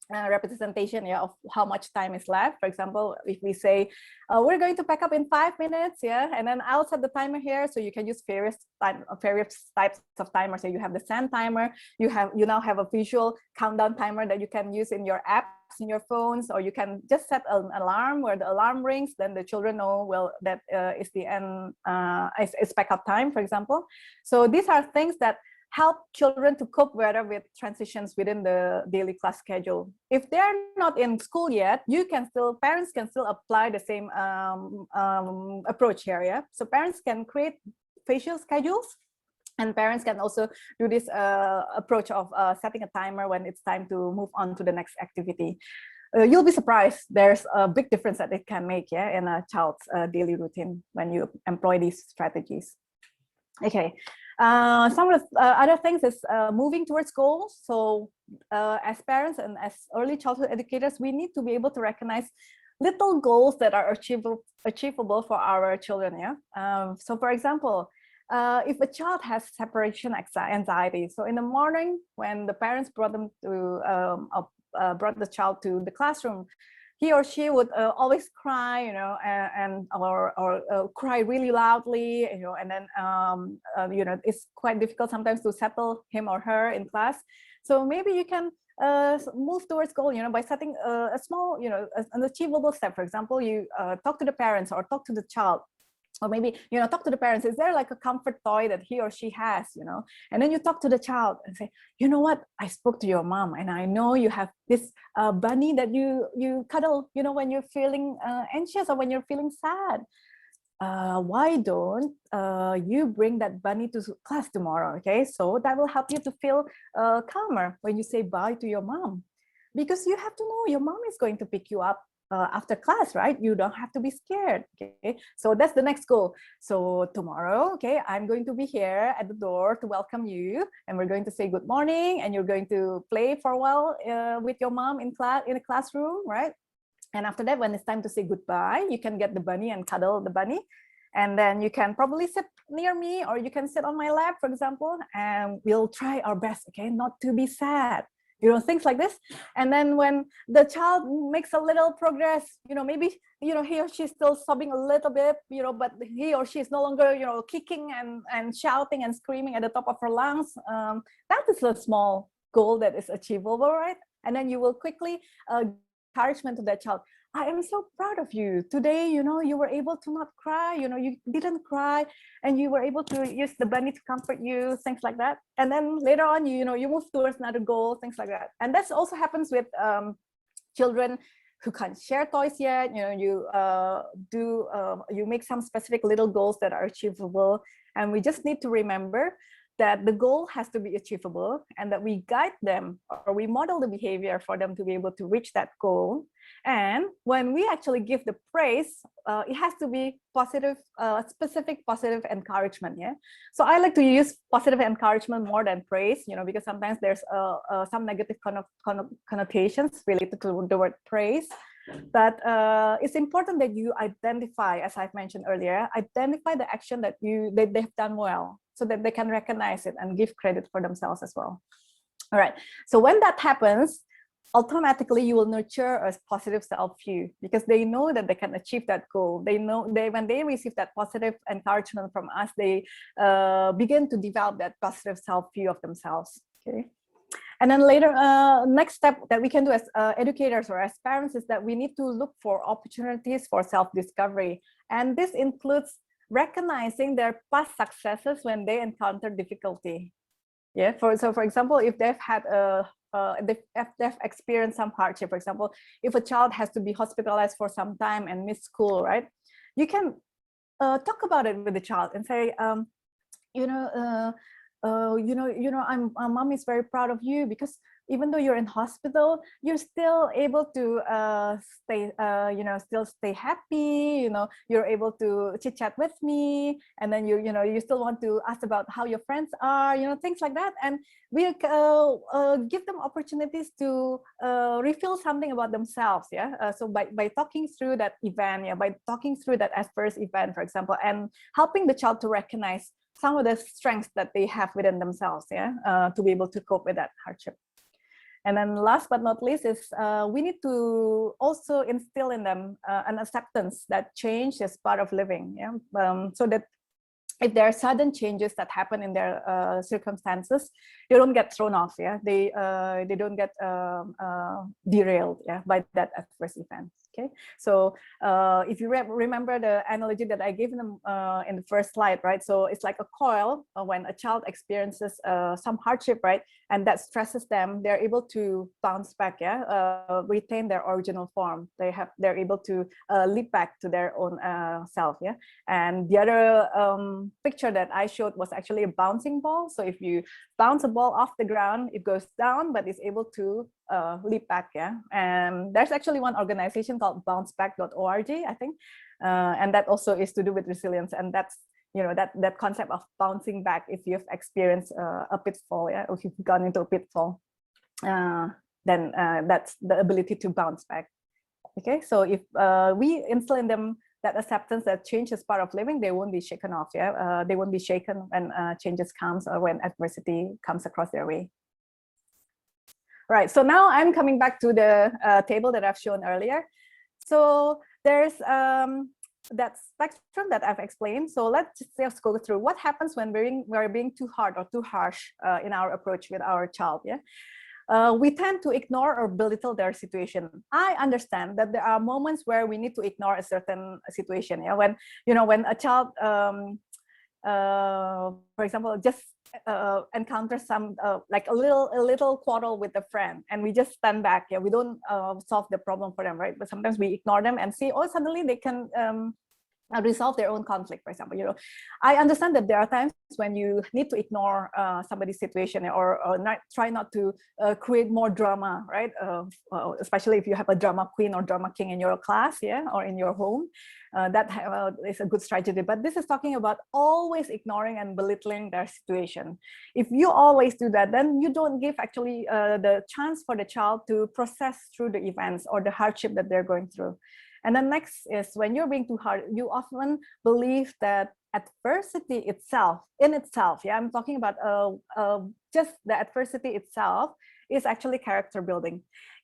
representation of how much time is left. For example, if we say we're going to pack up in 5 minutes, and then I'll set the timer here, so you can use various types of timers. So you have the sand timer, you now have a visual countdown timer that you can use in your apps in your phones, or you can just set an alarm where the alarm rings, then the children know, well, that is the end, is pack up time, for example. So these are things that help children to cope better with transitions within the daily class schedule. If they're not in school yet, parents can still apply the same approach here. Yeah? So parents can create facial schedules, and parents can also do this approach of setting a timer when it's time to move on to the next activity. You'll be surprised. There's a big difference that it can make, in a child's daily routine when you employ these strategies. Okay. Some of the other things is moving towards goals. So as parents and as early childhood educators, we need to be able to recognize little goals that are achievable for our children. So for example, if a child has separation anxiety, so in the morning when the parents brought the child to the classroom, he or she would always cry, or cry really loudly, and then, it's quite difficult sometimes to settle him or her in class. So maybe you can move towards goal, by setting a small, an achievable step. For example, you talk to the parents or talk to the child. Or maybe, talk to the parents, is there like a comfort toy that he or she has, and then you talk to the child and say, you know what, I spoke to your mom and I know you have this bunny that you cuddle, when you're feeling anxious or when you're feeling sad. Why don't you bring that bunny to class tomorrow? Okay, so that will help you to feel calmer when you say bye to your mom, because you have to know your mom is going to pick you up after class, right? You don't have to be scared. Okay, so that's the next goal. So tomorrow, okay, I'm going to be here at the door to welcome you, and we're going to say good morning, and you're going to play for a while with your mom in a classroom, right? And after that, when it's time to say goodbye, you can get the bunny and cuddle the bunny. And then you can probably sit near me, or you can sit on my lap, for example, and we'll try our best, okay, not to be sad, you know, things like this. And then when the child makes a little progress, you know, maybe, you know, he or she's still sobbing a little bit, you know, but he or she is no longer, you know, kicking and shouting and screaming at the top of her lungs, that is a small goal that is achievable, right? And then you will quickly encouragement to that child. I am so proud of you today. You know, you were able to not cry, you know, you didn't cry, and you were able to use the bunny to comfort you, things like that. And then later on, you know, you move towards another goal, things like that. And that also happens with children who can't share toys yet. You know, you make some specific little goals that are achievable, and we just need to remember that the goal has to be achievable, and that we guide them, or we model the behavior for them to be able to reach that goal. And when we actually give the praise, it has to be positive, specific positive encouragement. Yeah. So I like to use positive encouragement more than praise, you know, because sometimes there's some negative connotations related to the word praise. But it's important that you identify, as I've mentioned earlier, identify the action that they've done well, so that they can recognize it and give credit for themselves as well. All right. So when that happens, automatically you will nurture a positive self-view, because they know that they can achieve that goal. They know when they receive that positive encouragement from us, they begin to develop that positive self-view of themselves. Okay. And then later, next step that we can do as educators or as parents is that we need to look for opportunities for self-discovery. And this includes recognizing their past successes when they encounter difficulty. Yeah. So for example, if they've had they've experienced some hardship, for example, if a child has to be hospitalized for some time and miss school, right? You can talk about it with the child and say, mom is very proud of you, because even though you're in hospital, you're still able to stay happy. You know, you're able to chit chat with me, and then you still want to ask about how your friends are, you know, things like that. And we give them opportunities to reveal something about themselves. Yeah. So by talking through that event, yeah, by talking through that adverse event, for example, and helping the child to recognize some of the strengths that they have within themselves, yeah, to be able to cope with that hardship. And then last but not least is we need to also instill in them an acceptance that change is part of living, yeah, so that if there are sudden changes that happen in their circumstances, they don't get thrown off, yeah, they don't get derailed, yeah, by that adverse event. Okay, so if you remember the analogy that I gave them in the first slide, right? So it's like a coil. When a child experiences some hardship, right, and that stresses them, they're able to bounce back, yeah, retain their original form. They're able to leap back to their own self, yeah. And the other picture that I showed was actually a bouncing ball. So if you bounce a ball off the ground, it goes down, but it's able to leap back, yeah. And there's actually one organization called bounceback.org, I think, and that also is to do with resilience. And that's, you know, that concept of bouncing back if you've experienced a pitfall, yeah, or if you've gone into a pitfall, then that's the ability to bounce back. Okay, so if we instill in them that acceptance that change is part of living, they won't be shaken off, yeah. They won't be shaken when changes comes or when adversity comes across their way. Right, so now I'm coming back to the table that I've shown earlier. So there's that spectrum that I've explained. So let's just go through what happens when we're being too hard or too harsh in our approach with our child. Yeah, we tend to ignore or belittle their situation. I understand that there are moments where we need to ignore a certain situation. Yeah, when a child, for example, just encounter some like a little quarrel with a friend, and we just stand back. Yeah, we don't solve the problem for them, right? But sometimes we ignore them and see, oh, suddenly they can resolve their own conflict, for example. You know, I understand that there are times when you need to ignore somebody's situation, or try not to create more drama, right? Especially if you have a drama queen or drama king in your class, yeah, or in your home. That is a good strategy. But this is talking about always ignoring and belittling their situation. If you always do that, then you don't give actually the chance for the child to process through the events or the hardship that they're going through. And then next is when you're being too hard, you often believe that adversity itself, in itself, yeah, I'm talking about just the adversity itself is actually character building.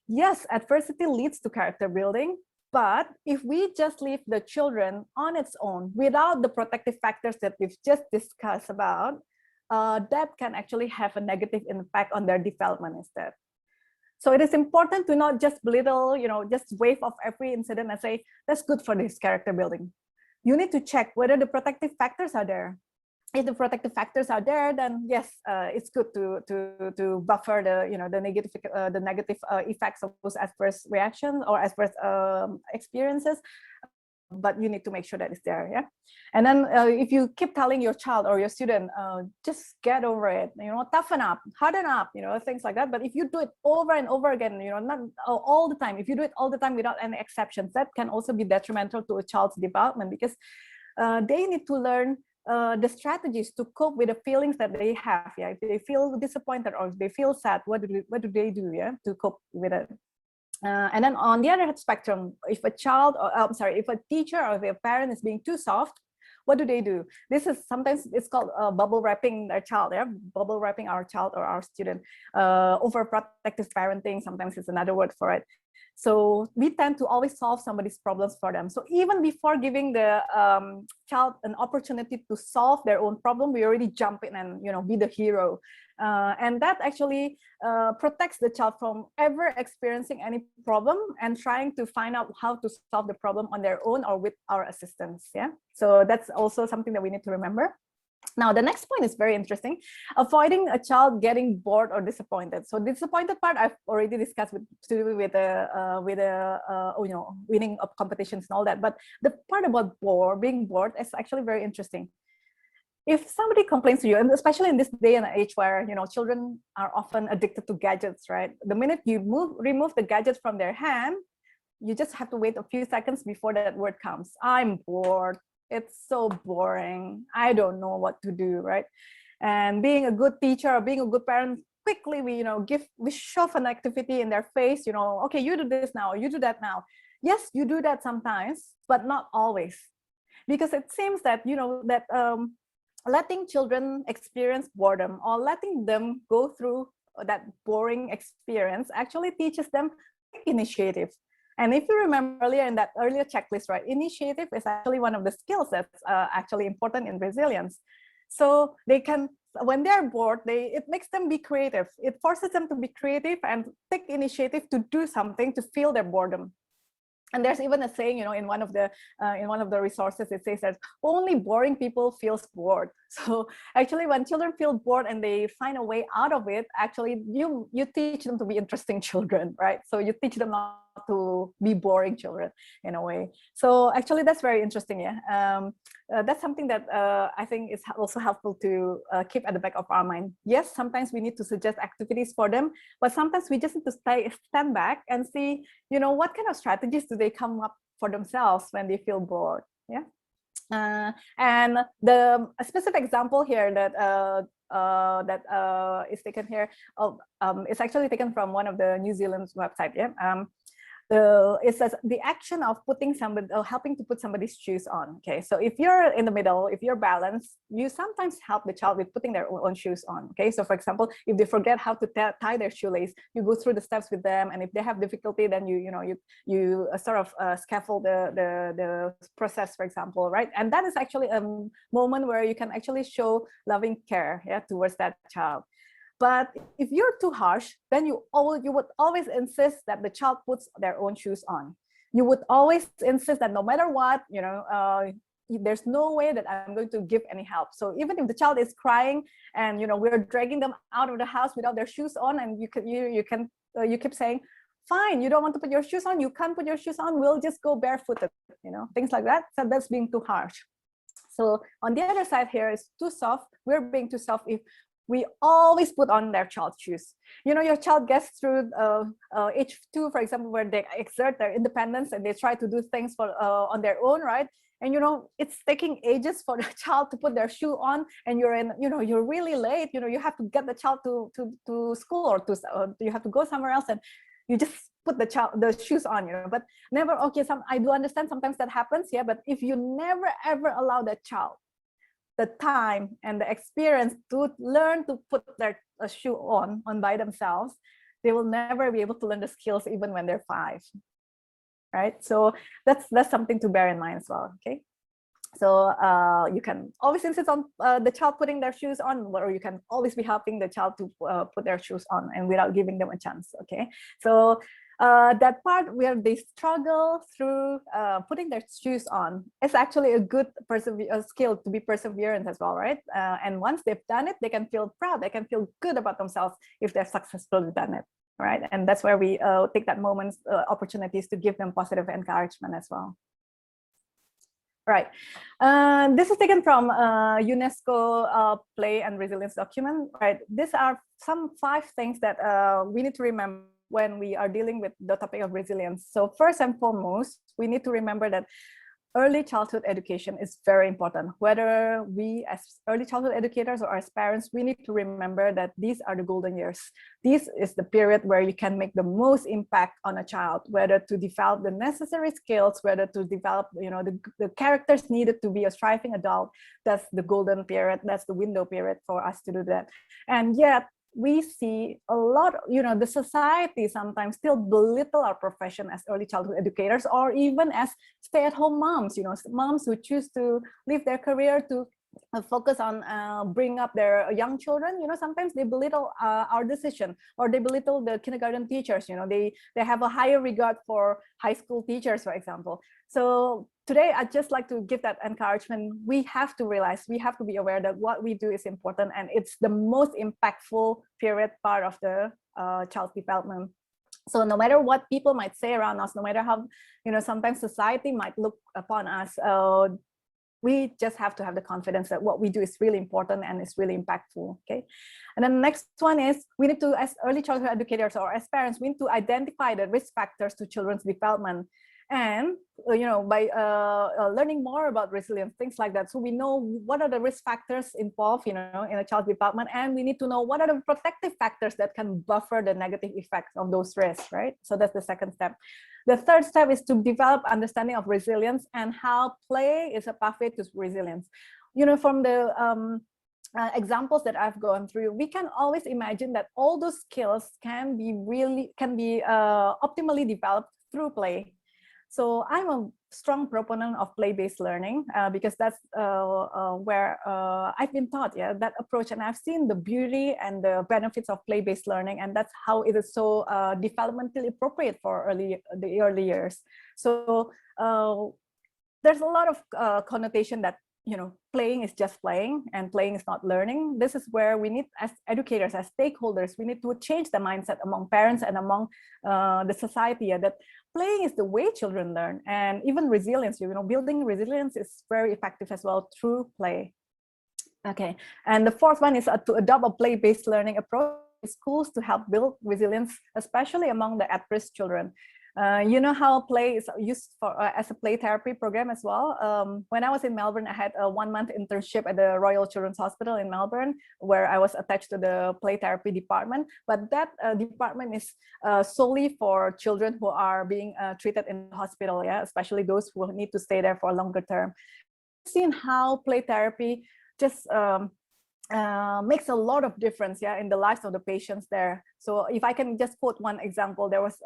Yes, adversity leads to character building, but if we just leave the children on its own without the protective factors that we've just discussed about, that can actually have a negative impact on their development instead. So it is important to not just belittle, just wave off every incident and say, that's good for this character building. You need to check whether the protective factors are there. If the protective factors are there, then yes, it's good to buffer the negative effects of those adverse reactions or adverse experiences. But you need to make sure that it's there, yeah. And then if you keep telling your child or your student, just get over it, toughen up, harden up, things like that. But if you do it over and over again, not all the time, if you do it all the time without any exceptions, that can also be detrimental to a child's development, because they need to learn the strategies to cope with the feelings that they have. Yeah, if they feel disappointed or if they feel sad, what do they do? Yeah, to cope with it. And then on the other spectrum, if a child, or if a teacher or if a parent is being too soft, what do? This is sometimes it's called bubble wrapping their child, yeah, bubble wrapping our child or our student. Overprotective parenting, sometimes it's another word for it. So we tend to always solve somebody's problems for them. So even before giving the child an opportunity to solve their own problem, we already jump in and be the hero. And that actually protects the child from ever experiencing any problem and trying to find out how to solve the problem on their own or with our assistance. Yeah, so that's also something that we need to remember. Now, the next point is very interesting: avoiding a child getting bored or disappointed. So, the disappointed part I've already discussed with winning of competitions and all that. But the part about being bored is actually very interesting. If somebody complains to you, and especially in this day and age where children are often addicted to gadgets, right? The minute you remove the gadgets from their hand, you just have to wait a few seconds before that word comes. I'm bored. It's so boring. I don't know what to do, right? And being a good teacher or being a good parent, quickly we shove an activity in their face. Okay, you do this now, you do that now. Yes, you do that sometimes, but not always, because it seems that letting children experience boredom or letting them go through that boring experience actually teaches them initiative. And if you remember earlier in that earlier checklist, right, initiative is actually one of the skills that's actually important in resilience. So they can, when they're bored, it makes them be creative. It forces them to be creative and take initiative to do something to feel their boredom. And there's even a saying, in one of the resources, it says that only boring people feels bored. So actually, when children feel bored and they find a way out of it, actually, you teach them to be interesting children, right? So you teach them not to be boring children in a way. So actually, that's very interesting. Yeah, that's something that I think is also helpful to keep at the back of our mind. Yes, sometimes we need to suggest activities for them, but sometimes we just need to stand back and see, what kind of strategies do they come up for themselves when they feel bored. Yeah. And the specific example here that is taken here, it's actually taken from one of the New Zealand's website. Yeah. It says the action of putting somebody, helping to put somebody's shoes on. Okay, so if you're in the middle, if you're balanced, you sometimes help the child with putting their own shoes on. Okay, so for example, if they forget how to tie their shoelace, you go through the steps with them, and if they have difficulty, then you sort of scaffold the process, for example, right? And that is actually a moment where you can actually show loving care, yeah, towards that child. But if you're too harsh, then you would always insist that the child puts their own shoes on. You would always insist that no matter what, there's no way that I'm going to give any help. So even if the child is crying and we're dragging them out of the house without their shoes on, and you keep saying, fine, you don't want to put your shoes on, you can't put your shoes on, we'll just go barefooted, things like that. So that's being too harsh. So on the other side here is too soft. We're being too soft if we always put on their child's shoes. Your child gets through age 2, for example, where they exert their independence and they try to do things on their own, right? And it's taking ages for the child to put their shoe on, and you're really late. You have to get the child to school, or you have to go somewhere else, and you just put the shoes on, but never, okay, I do understand sometimes that happens, yeah, but if you never ever allow that child the time and the experience to learn to put their shoe on by themselves, they will never be able to learn the skills even when they're 5, right? So that's something to bear in mind as well, okay? So you can always insist on the child putting their shoes on, or you can always be helping the child to put their shoes on and without giving them a chance, okay? So that part where they struggle through putting their shoes on is actually a good skill to be perseverant as well, right? And once they've done it, they can feel proud, they can feel good about themselves if they've successfully done it, right? And that's where we take that moments, opportunities to give them positive encouragement as well. Right. This is taken from UNESCO Play and Resilience document, right? These are some 5 things that we need to remember when we are dealing with the topic of resilience. So first and foremost, we need to remember that early childhood education is very important. Whether we as early childhood educators or as parents, we need to remember that these are the golden years. This is the period where you can make the most impact on a child, whether to develop the necessary skills, whether to develop, the characters needed to be a thriving adult. That's the golden period. That's the window period for us to do that. And yet, we see a lot, the society sometimes still belittle our profession as early childhood educators, or even as stay-at-home moms, moms who choose to leave their career to focus on bring up their young children. Sometimes they belittle our decision, or they belittle the kindergarten teachers. They have a higher regard for high school teachers, for example. So today, I'd just like to give that encouragement. We have to realize, we have to be aware that what we do is important, and it's the most impactful period part of the child's development. So no matter what people might say around us, no matter how, sometimes society might look upon us, we just have to have the confidence that what we do is really important and is really impactful, okay? And then the next one is, we need to, as early childhood educators or as parents, we need to identify the risk factors to children's development. And, by learning more about resilience, things like that. So we know what are the risk factors involved, in a child's development, and we need to know what are the protective factors that can buffer the negative effects of those risks, right? So that's the second step. The third step is to develop understanding of resilience and how play is a pathway to resilience. From the examples that I've gone through, we can always imagine that all those skills can be optimally developed through play. So I'm a strong proponent of play-based learning because that's where I've been taught, that approach, and I've seen the beauty and the benefits of play-based learning, and that's how it is so developmentally appropriate for the early years. So there's a lot of connotation that playing is just playing and playing is not learning. This is where we need, as educators, as stakeholders, we need to change the mindset among parents and among the society, that playing is the way children learn. And even resilience, building resilience is very effective as well through play. Okay, and the fourth one is to adopt a play-based learning approach in schools to help build resilience, especially among the at-risk children. How play is used for as a play therapy program as well. When I was in Melbourne, I had a 1-month internship at the Royal Children's Hospital in Melbourne, where I was attached to the play therapy department. But that department is solely for children who are being treated in the hospital, especially those who need to stay there for a longer term. I've seen how play therapy just makes a lot of difference, in the lives of the patients there. So if I can just quote one example, there was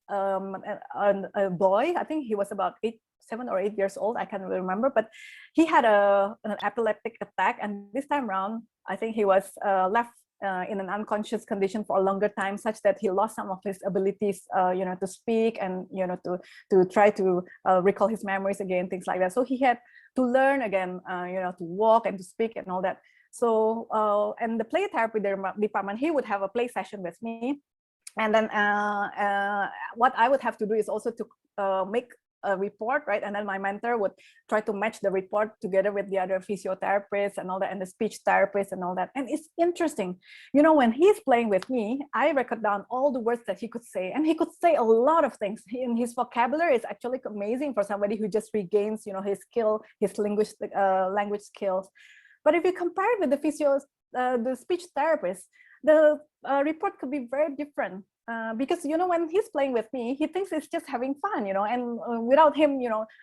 a boy, I think he was about 7 or 8 years old, I can't really remember, but he had an epileptic attack, and this time around, I think he was left in an unconscious condition for a longer time, such that he lost some of his abilities, to speak and to try to recall his memories again, things like that. So he had to learn again, to walk and to speak and all that. So and the play therapy department, he would have a play session with me. And then what I would have to do is also to make a report, right? And then my mentor would try to match the report together with the other physiotherapists and all that, and the speech therapists and all that. And it's interesting, when he's playing with me, I record down all the words that he could say, and he could say a lot of things. And his vocabulary is actually amazing for somebody who just regains, his skill, his language skills. But if you compare it with the speech therapist, the report could be very different. because when he's playing with me, he thinks it's just having fun, and without him,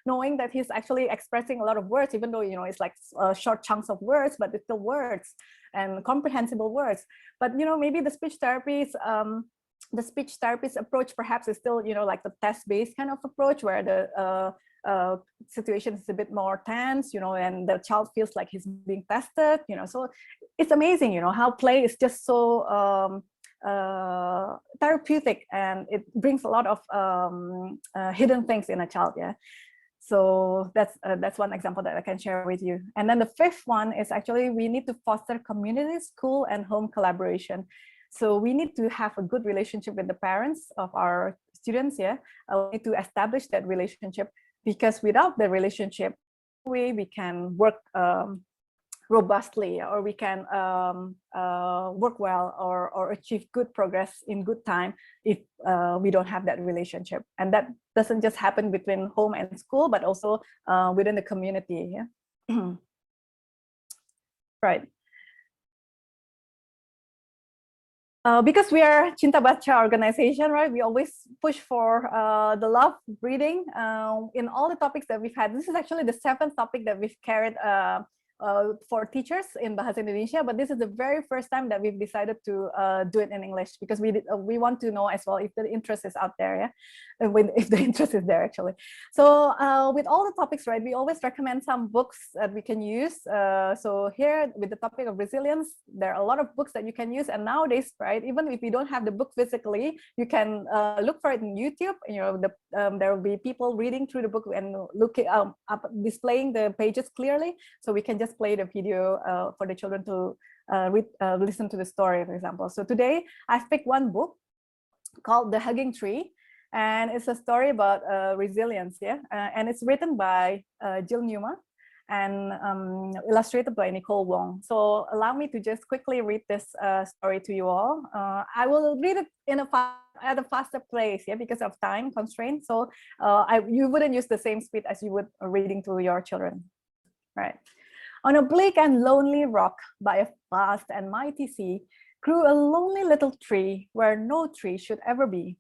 knowing that he's actually expressing a lot of words, even though it's like short chunks of words, but it's still words and comprehensible words. But maybe the speech therapist approach perhaps is still like the test-based kind of approach, where the situation is a bit more tense, and the child feels like he's being tested, so it's amazing, how play is just so therapeutic, and it brings a lot of hidden things in a child. Yeah, so that's one example that I can share with you. And then the fifth one is actually we need to foster community, school, and home collaboration. So we need to have a good relationship with the parents of our students. Yeah, we need to establish that relationship, because without the relationship, we can work robustly, or we can work well, or achieve good progress in good time if we don't have that relationship. And that doesn't just happen between home and school, but also within the community. Yeah. Right. Because we are Cinta Baca organization, right? We always push for the love reading in all the topics that we've had. This is actually the 7th topic that we've carried for teachers in Bahasa Indonesia, but this is the very first time that we've decided to do it in English, because we want to know as well if the interest is out there, yeah, if the interest is there actually. So with all the topics, right, we always recommend some books that we can use. So here with the topic of resilience, there are a lot of books that you can use, and nowadays, right, even if you don't have the book physically, you can look for it in YouTube. There will be people reading through the book and displaying the pages clearly, so we can just play the video for the children to listen to the story, for example. So today I've picked one book called The Hugging Tree, and it's a story about resilience. Yeah, and it's written by Jill Newman and illustrated by Nicole Wong. So allow me to just quickly read this story to you all. I will read it at a faster pace, yeah, because of time constraints. So you wouldn't use the same speed as you would reading to your children, right? On a bleak and lonely rock by a vast and mighty sea grew a lonely little tree where no tree should ever be.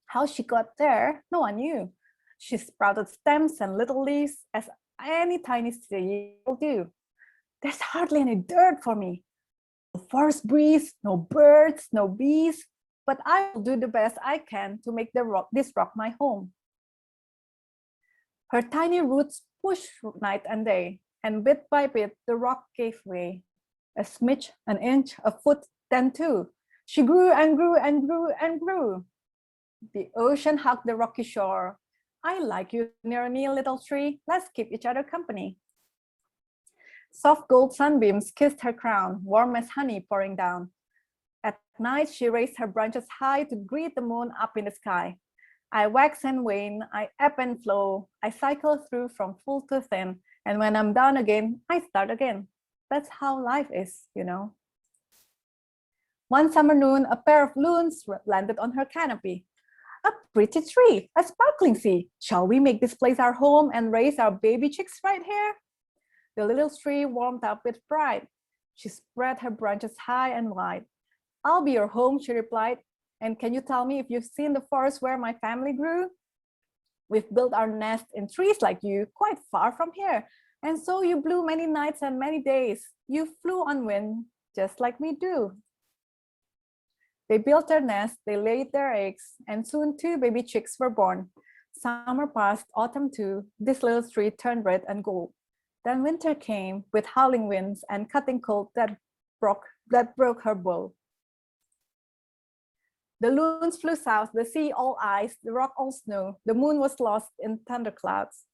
How she got there, no one knew. She sprouted stems and little leaves as any tiny tree will do. There's hardly any dirt for me. No forest breeze, no birds, no bees, but I will do the best I can to make this rock my home. Her tiny roots push night and day, and bit by bit, the rock gave way. A smidge, an inch, a foot, then 2. She grew and grew and grew and grew. The ocean hugged the rocky shore. I like you near me, little tree. Let's keep each other company. Soft gold sunbeams kissed her crown, warm as honey pouring down. At night, she raised her branches high to greet the moon up in the sky. I wax and wane, I ebb and flow. I cycle through from full to thin. And when I'm down again, I start again. That's how life is, One summer noon, a pair of loons landed on her canopy. A pretty tree, a sparkling sea. Shall we make this place our home and raise our baby chicks right here? The little tree warmed up with pride. She spread her branches high and wide. I'll be your home, she replied. And can you tell me if you've seen the forest where my family grew? We've built our nest in trees like you, quite far from here. And so you blew many nights and many days. You flew on wind, just like we do. They built their nest, they laid their eggs, and soon 2 baby chicks were born. Summer passed, autumn too. This little tree turned red and gold. Then winter came with howling winds and cutting cold that broke her bow. The loons flew south, the sea all ice, the rock all snow. The moon was lost in thunderclouds.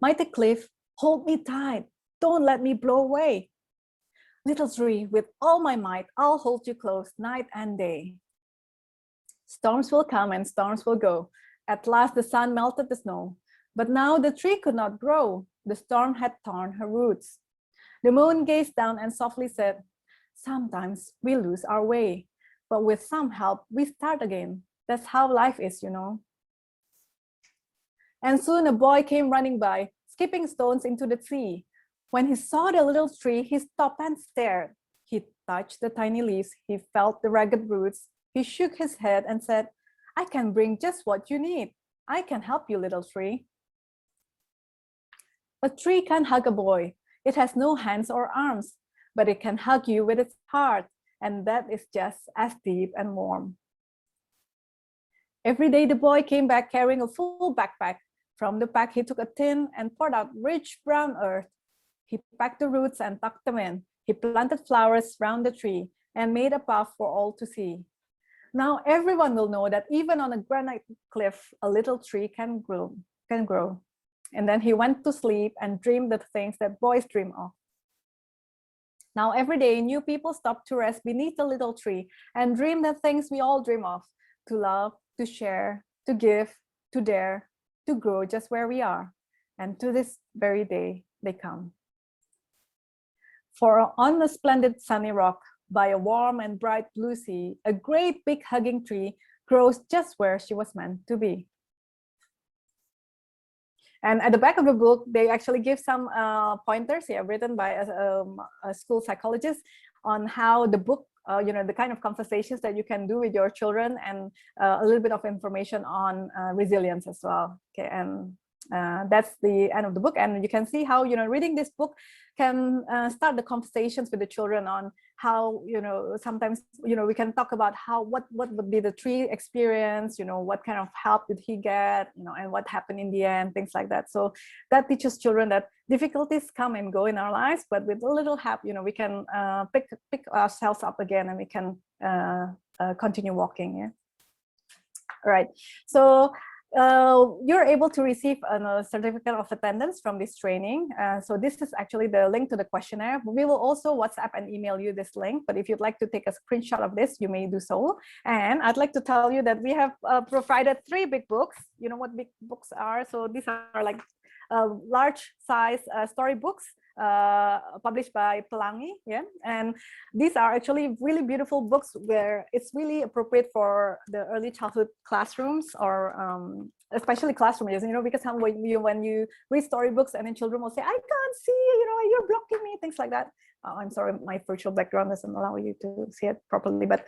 Mighty cliff, hold me tight. Don't let me blow away. Little tree, with all my might, I'll hold you close night and day. Storms will come and storms will go. At last the sun melted the snow. But now the tree could not grow. The storm had torn her roots. The moon gazed down and softly said, sometimes we lose our way. But with some help, we start again. That's how life is, And soon a boy came running by, skipping stones into the sea. When he saw the little tree, he stopped and stared. He touched the tiny leaves. He felt the ragged roots. He shook his head and said, "I can bring just what you need. I can help you, little tree." A tree can hug a boy. It has no hands or arms, but it can hug you with its heart, and that is just as deep and warm. Every day the boy came back carrying a full backpack. From the pack he took a tin and poured out rich brown earth. He packed the roots and tucked them in. He planted flowers round the tree and made a path for all to see. Now everyone will know that even on a granite cliff, a little tree can grow. And then he went to sleep and dreamed the things that boys dream of. Now every day, new people stop to rest beneath the little tree and dream the things we all dream of: to love, to share, to give, to dare, to grow just where we are. And to this very day, they come. For on a splendid sunny rock, by a warm and bright blue sea, a great big hugging tree grows just where she was meant to be. And at the back of the book, they actually give some pointers here written by a school psychologist on how the book, the kind of conversations that you can do with your children, and a little bit of information on resilience as well. Okay, and that's the end of the book. And you can see how, reading this book can start the conversations with the children on how, sometimes, we can talk about what would be the tree experience, what kind of help did he get, and what happened in the end, things like that. So that teaches children that difficulties come and go in our lives, but with a little help, we can pick ourselves up again, and we can continue walking. Yeah. All right. So you're able to receive a certificate of attendance from this training. So this is actually the link to the questionnaire. We will also WhatsApp and email you this link, but if you'd like to take a screenshot of this, you may do so. And I'd like to tell you that we have provided 3 big books. You know what big books are? So these are like large size story books published by Pelangi, yeah, and these are actually really beautiful books where it's really appropriate for the early childhood classrooms, or especially classrooms, because when you read storybooks and then children will say, "I can't see, you're blocking me," things like that. I'm sorry, my virtual background doesn't allow you to see it properly, but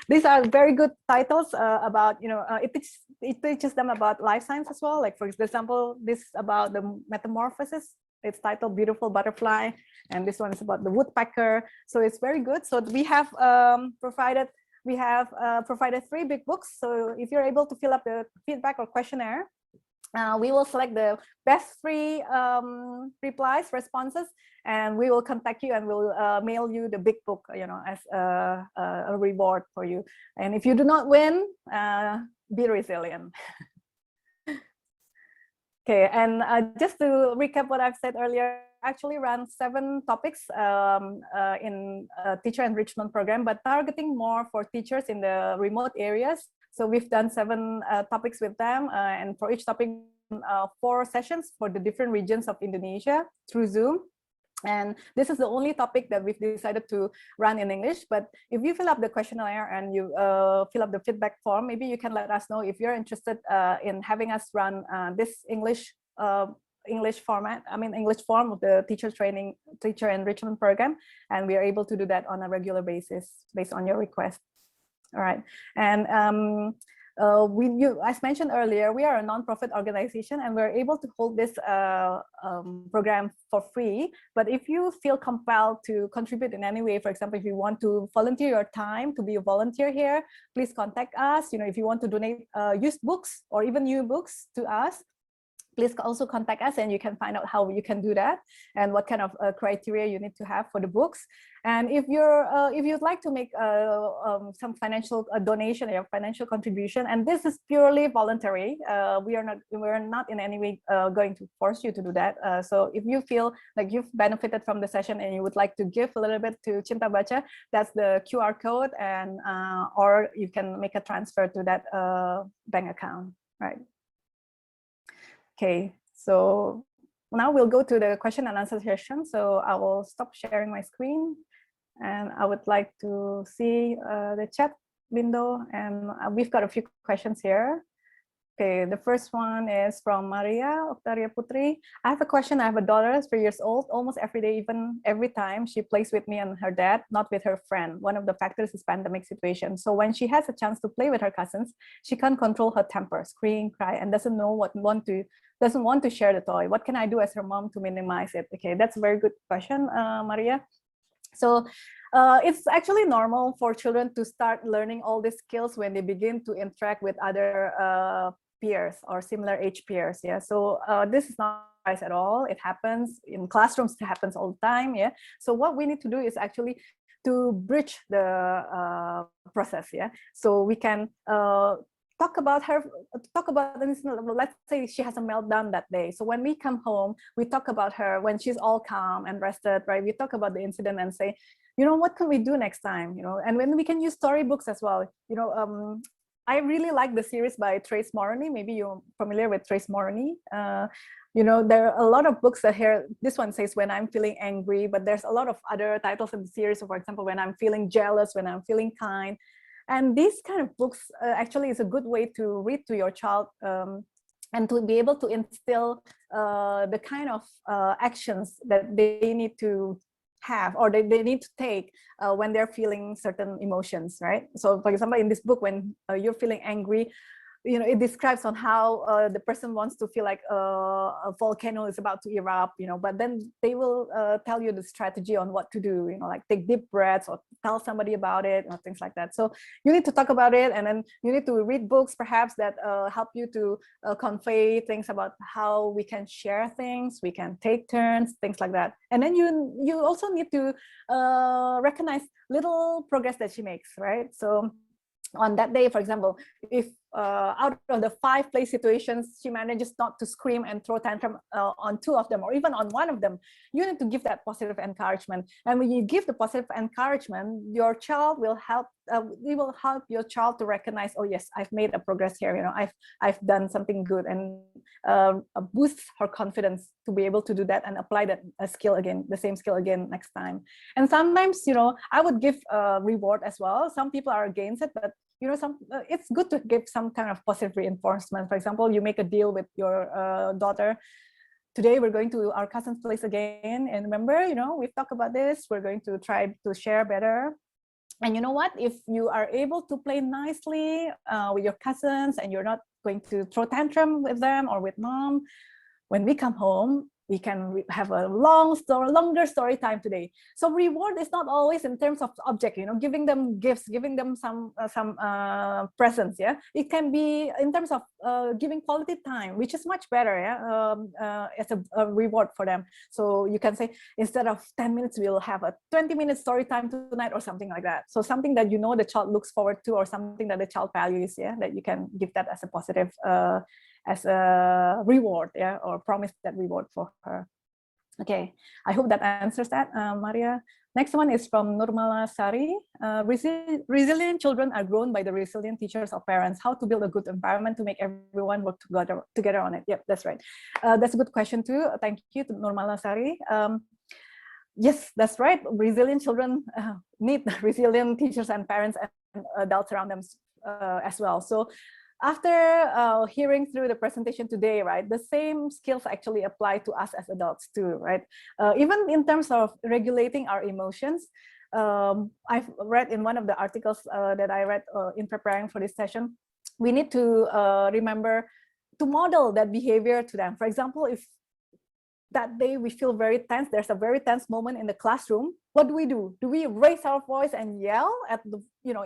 these are very good titles about, it teaches them about life science as well. Like, for example, this is about the metamorphosis. It's titled Beautiful Butterfly, and this one is about the woodpecker. So it's very good. So we have provided 3 big books. So if you're able to fill up the feedback or questionnaire, we will select the best 3 responses, and we will contact you and we'll mail you the big book, as a reward for you. And if you do not win, be resilient. Okay, and just to recap what I've said earlier, I actually ran 7 topics in teacher enrichment program, but targeting more for teachers in the remote areas. So we've done 7 topics with them, and for each topic, 4 sessions for the different regions of Indonesia through Zoom. And this is the only topic that we've decided to run in English. But if you fill up the questionnaire and you fill up the feedback form, maybe you can let us know if you're interested in having us run this English form of the teacher enrichment program. And we are able to do that on a regular basis based on your request. All right. And as mentioned earlier, we are a non-profit organization, and we're able to hold this program for free. But if you feel compelled to contribute in any way, for example, if you want to volunteer your time to be a volunteer here, please contact us. If you want to donate used books or even new books to us, please also contact us, and you can find out how you can do that and what kind of criteria you need to have for the books. And if you'd like to make some financial donation or financial contribution, and this is purely voluntary, we're not in any way going to force you to do that. So if you feel like you've benefited from the session and you would like to give a little bit to Cinta Baca, that's the QR code, and or you can make a transfer to that bank account, right? Okay, so now we'll go to the question and answer session. So I will stop sharing my screen, and I would like to see the chat window, and we've got a few questions here. Okay, the first one is from Maria Octaria Putri. I have a question. I have a daughter, 3 years old. Almost every day, even every time, she plays with me and her dad, not with her friend. One of the factors is pandemic situation. So when she has a chance to play with her cousins, she can't control her temper, scream, cry, and doesn't want to share the toy. What can I do as her mom to minimize it? Okay, that's a very good question, Maria. So it's actually normal for children to start learning all these skills when they begin to interact with other peers or similar age peers. Yeah, so this is not surprise at all. It happens in classrooms. It happens all the time. Yeah, so what we need to do is actually to bridge the process. Yeah, so we can talk about let's say she has a meltdown that day. So when we come home, we talk about her when she's all calm and rested, right? We talk about the incident and say, you know, what can we do next time? You know, and when we can use storybooks as well. You know, I really like the series by Trace Moroney. Maybe you're familiar with Trace Moroney. You know, there are a lot of books that here, this one says when I'm feeling angry, but there's a lot of other titles in the series. So for example, when I'm feeling jealous, when I'm feeling kind. And these kind of books actually is a good way to read to your child and to be able to instill the kind of actions that they need to have or they need to take when they're feeling certain emotions, right? So for example, in this book, when you're feeling angry, you know, it describes on how the person wants to feel like a volcano is about to erupt, you know, but then they will tell you the strategy on what to do, you know, like take deep breaths or tell somebody about it or things like that. So you need to talk about it, and then you need to read books perhaps that help you to convey things about how we can share things, we can take turns, things like that. And then you also need to recognize little progress that she makes, right? So on that day, for example, if out of the 5 play situations, she manages not to scream and throw tantrum on 2 of them, or even on 1 of them, you need to give that positive encouragement. And when you give the positive encouragement, your child will help. It will help your child to recognize, oh yes, I've made a progress here. You know, I've done something good, and boosts her confidence to be able to do that and apply that skill again, the same skill again next time. And sometimes, you know, I would give a reward as well. Some people are against it, but you know, it's good to give some kind of positive reinforcement. For example, you make a deal with your daughter. Today we're going to our cousin's place again, and remember, you know, we've talked about this. We're going to try to share better. And you know what? If you are able to play nicely with your cousins, and you're not going to throw tantrum with them or with mom, when we come home, we can have a longer story time today. So reward is not always in terms of object, you know, giving them gifts, giving them some presents. Yeah, it can be in terms of giving quality time, which is much better. Yeah, as a reward for them. So you can say, instead of 10 minutes, we'll have a 20-minute story time tonight or something like that. So something that you know the child looks forward to, or something that the child values. Yeah, that you can give that as a positive as a reward, yeah, or promise that reward for her. Okay, I hope that answers that, Maria. Next one is from Nurmala Sari. Resilient children are grown by the resilient teachers or parents. How to build a good environment to make everyone work together on it? Yep, that's right. That's a good question too. Thank you to Nurmala Sari. Yes, that's right. Resilient children need resilient teachers and parents and adults around them as well. So after hearing through the presentation today, right, the same skills actually apply to us as adults too, right? Even in terms of regulating our emotions, I've read in one of the articles that I read in preparing for this session, we need to remember to model that behavior to them. For example, if that day we feel very tense, there's a very tense moment in the classroom, what do? Do we raise our voice and yell at the, you know,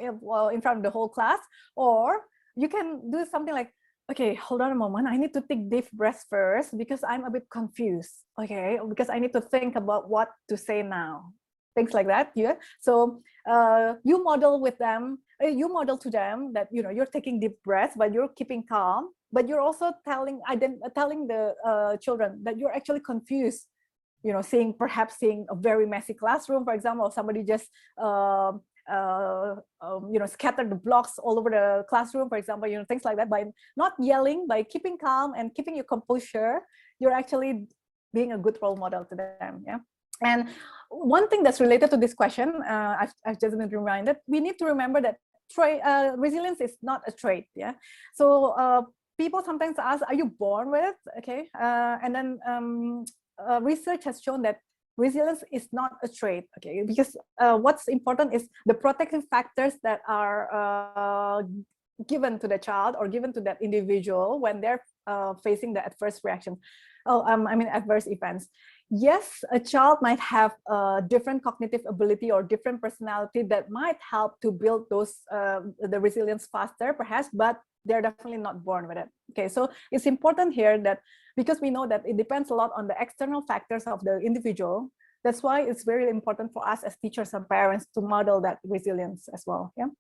in front of the whole class? Or you can do something like, okay, hold on a moment, I need to take deep breaths first because I'm a bit confused, okay, because I need to think about what to say now, things like that. Yeah, so you model with them, you model to them that, you know, you're taking deep breaths, but you're keeping calm, but you're also telling the children that you're actually confused, you know, perhaps seeing a very messy classroom, for example, or somebody just you know, scatter the blocks all over the classroom, for example, you know, things like that. By not yelling, by keeping calm and keeping your composure, you're actually being a good role model to them. Yeah. And one thing that's related to this question, I've just been reminded, we need to remember that resilience is not a trait. Yeah. So people sometimes ask, are you born with it? Okay, and then research has shown that resilience is not a trait, okay, because what's important is the protective factors that are given to the child or given to that individual when they're facing the adverse reaction. Adverse events. Yes, a child might have a different cognitive ability or different personality that might help to build those the resilience faster, perhaps, but they're definitely not born with it. Okay, so it's important here that because we know that it depends a lot on the external factors of the individual. That's why it's very important for us as teachers and parents to model that resilience as well. Yeah,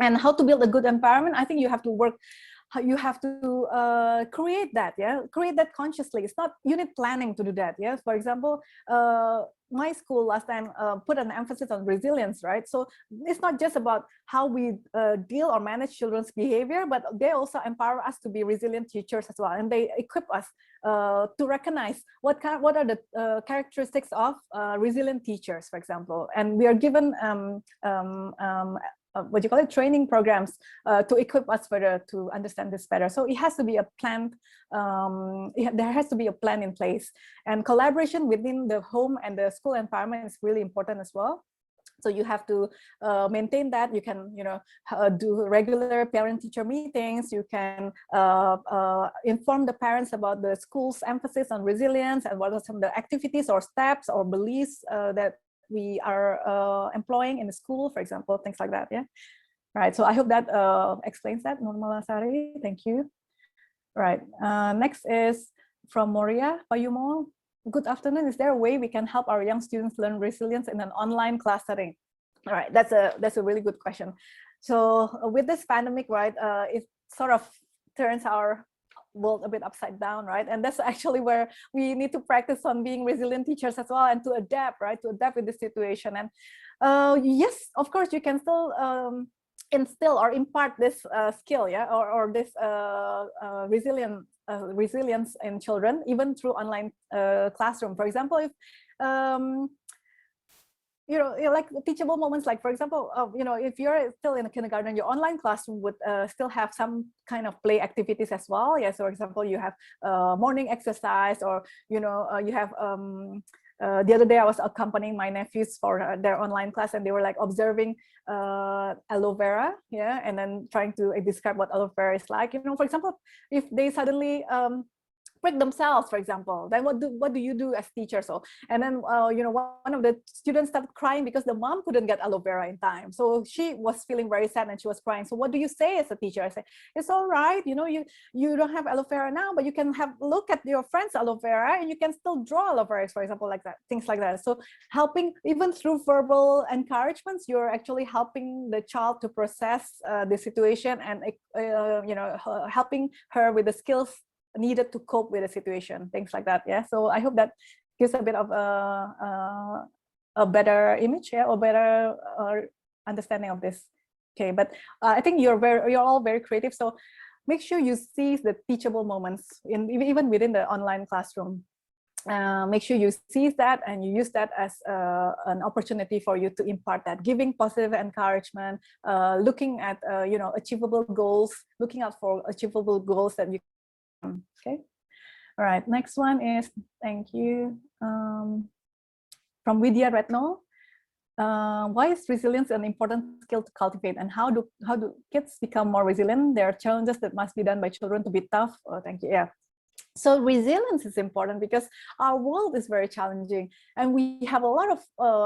and how to build a good environment. I think you have to work. You have to create that, yeah, create that consciously. It's not unit planning to do that. Yeah, for example, my school last time put an emphasis on resilience, right? So it's not just about how we deal or manage children's behavior, but they also empower us to be resilient teachers as well, and they equip us to recognize what are the characteristics of resilient teachers, for example. And we are given what you call it, training programs to equip us further to understand this better. So it has to be a plan. There has to be a plan in place, and collaboration within the home and the school environment is really important as well. So you have to maintain that. You can, do regular parent-teacher meetings. You can inform the parents about the school's emphasis on resilience and what are some of the activities or steps or beliefs that we are employing in the school, for example, things like that. Yeah, right. So I hope that explains that, Nurmala Sari. Thank you. Right. Next is from Moria Payumo. Good afternoon. Is there a way we can help our young students learn resilience in an online class setting? All right, that's a really good question. So with this pandemic, right, it sort of turns our world a bit upside down, right? And that's actually where we need to practice on being resilient teachers as well, and to adapt, right? To adapt with the situation. And yes, of course, you can still instill or impart this skill, yeah, or this resilience in children, even through online classroom. For example, if like teachable moments, like for example, if you're still in a kindergarten, your online classroom would still have some kind of play activities as well. Yeah, so for example, you have morning exercise, or you have the other day I was accompanying my nephews for their online class, and they were like observing aloe vera, yeah, and then trying to describe what aloe vera is like. For example, if they suddenly prick themselves, for example, then what do you do as teachers? So, and then one of the students started crying because the mom couldn't get aloe vera in time, so she was feeling very sad and she was crying. So what do you say as a teacher? I say, it's all right, you don't have aloe vera now, but you can have look at your friend's aloe vera and you can still draw aloe vera, for example, like that, things like that. So helping, even through verbal encouragements, you're actually helping the child to process the situation, and helping her with the skills needed to cope with the situation, things like that. Yeah, so I hope that gives a bit of a better image, yeah, or better understanding of this. Okay, but I think you're all very creative, so make sure you seize the teachable moments even within the online classroom. Make sure you seize that and you use that as an opportunity for you to impart that, giving positive encouragement, looking at achievable goals, looking out for achievable goals that you. Okay, all right, next one is, thank you, from Vidya Retno. Why is resilience an important skill to cultivate, and how do kids become more resilient? There are challenges that must be done by children to be tough. Oh, thank you. Yeah, so resilience is important because our world is very challenging, and we have a lot of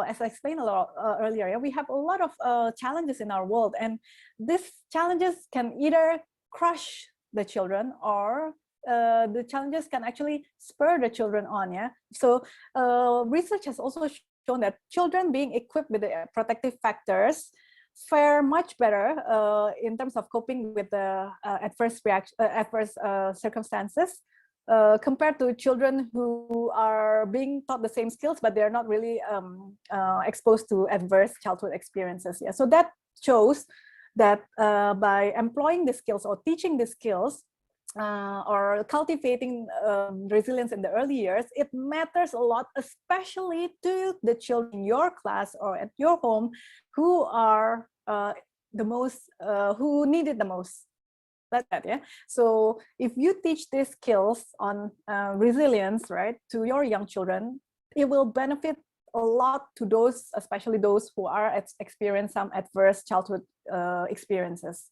as I explained a lot earlier, yeah, we have a lot of challenges in our world, and these challenges can either crush the children, or the challenges can actually spur the children on. Yeah, so research has also shown that children being equipped with the protective factors fare much better in terms of coping with the adverse circumstances compared to children who are being taught the same skills, but they're not really exposed to adverse childhood experiences. Yeah, so that shows that by employing the skills or teaching the skills or cultivating resilience in the early years, it matters a lot, especially to the children in your class or at your home who are the most, who need it the most. that, yeah. So if you teach these skills on resilience, right, to your young children, it will benefit a lot to those, especially those who are experience some adverse childhood experiences.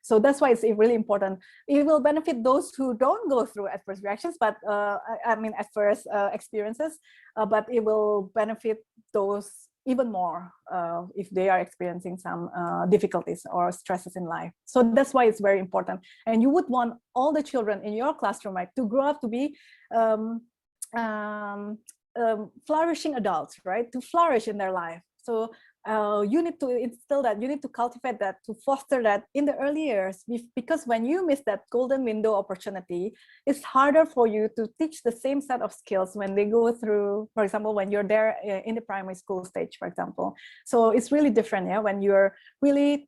So that's why it's really important. It will benefit those who don't go through adverse reactions, but I mean adverse experiences, but it will benefit those even more if they are experiencing some difficulties or stresses in life. So that's why it's very important. And you would want all the children in your classroom, right, to grow up to be flourishing adults, right, to flourish in their life. So you need to instill that, you need to cultivate that, to foster that in the early years, because when you miss that golden window opportunity, it's harder for you to teach the same set of skills when they go through, for example, when you're there in the primary school stage, for example. So it's really different, yeah, when you're really,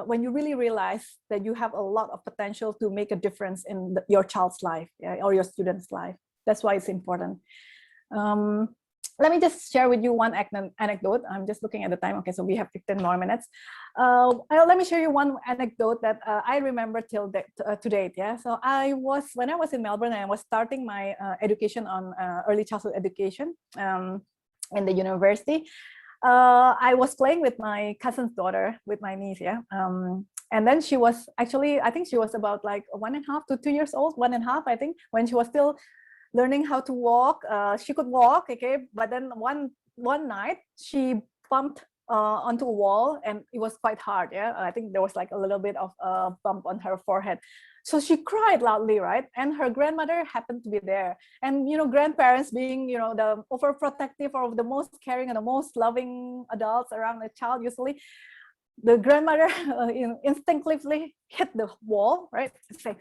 when you really realize that you have a lot of potential to make a difference in your child's life, yeah, or your student's life. That's why it's important. Let me just share with you one anecdote. I'm just looking at the time. Okay, so we have 15 more minutes. Let me share you one anecdote that I remember till to date. Yeah. So when I was in Melbourne, I was starting my education on early childhood education in the university. I was playing with my cousin's daughter, with my niece. Yeah. And then she was actually, I think she was about like 1.5 to 2 years old, 1.5, I think, when she was still learning how to walk. She could walk, okay, but then one night she bumped onto a wall, and it was quite hard. Yeah, I think there was like a little bit of a bump on her forehead. So she cried loudly, right? And her grandmother happened to be there. And you know, grandparents being, you know, the overprotective or the most caring and the most loving adults around a child, usually the grandmother instinctively hit the wall, right? Say,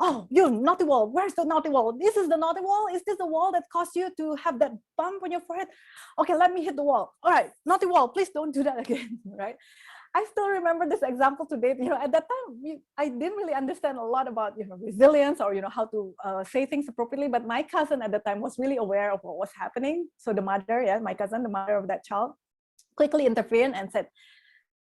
"Oh, you naughty wall, where's the naughty wall? This is the naughty wall? Is this the wall that caused you to have that bump on your forehead? Okay, let me hit the wall. All right, naughty wall, please don't do that again," right? I still remember this example today. You know, at that time, I didn't really understand a lot about, you know, resilience or, you know, how to say things appropriately, but my cousin at the time was really aware of what was happening. So the mother, yeah, my cousin, the mother of that child, quickly intervened and said,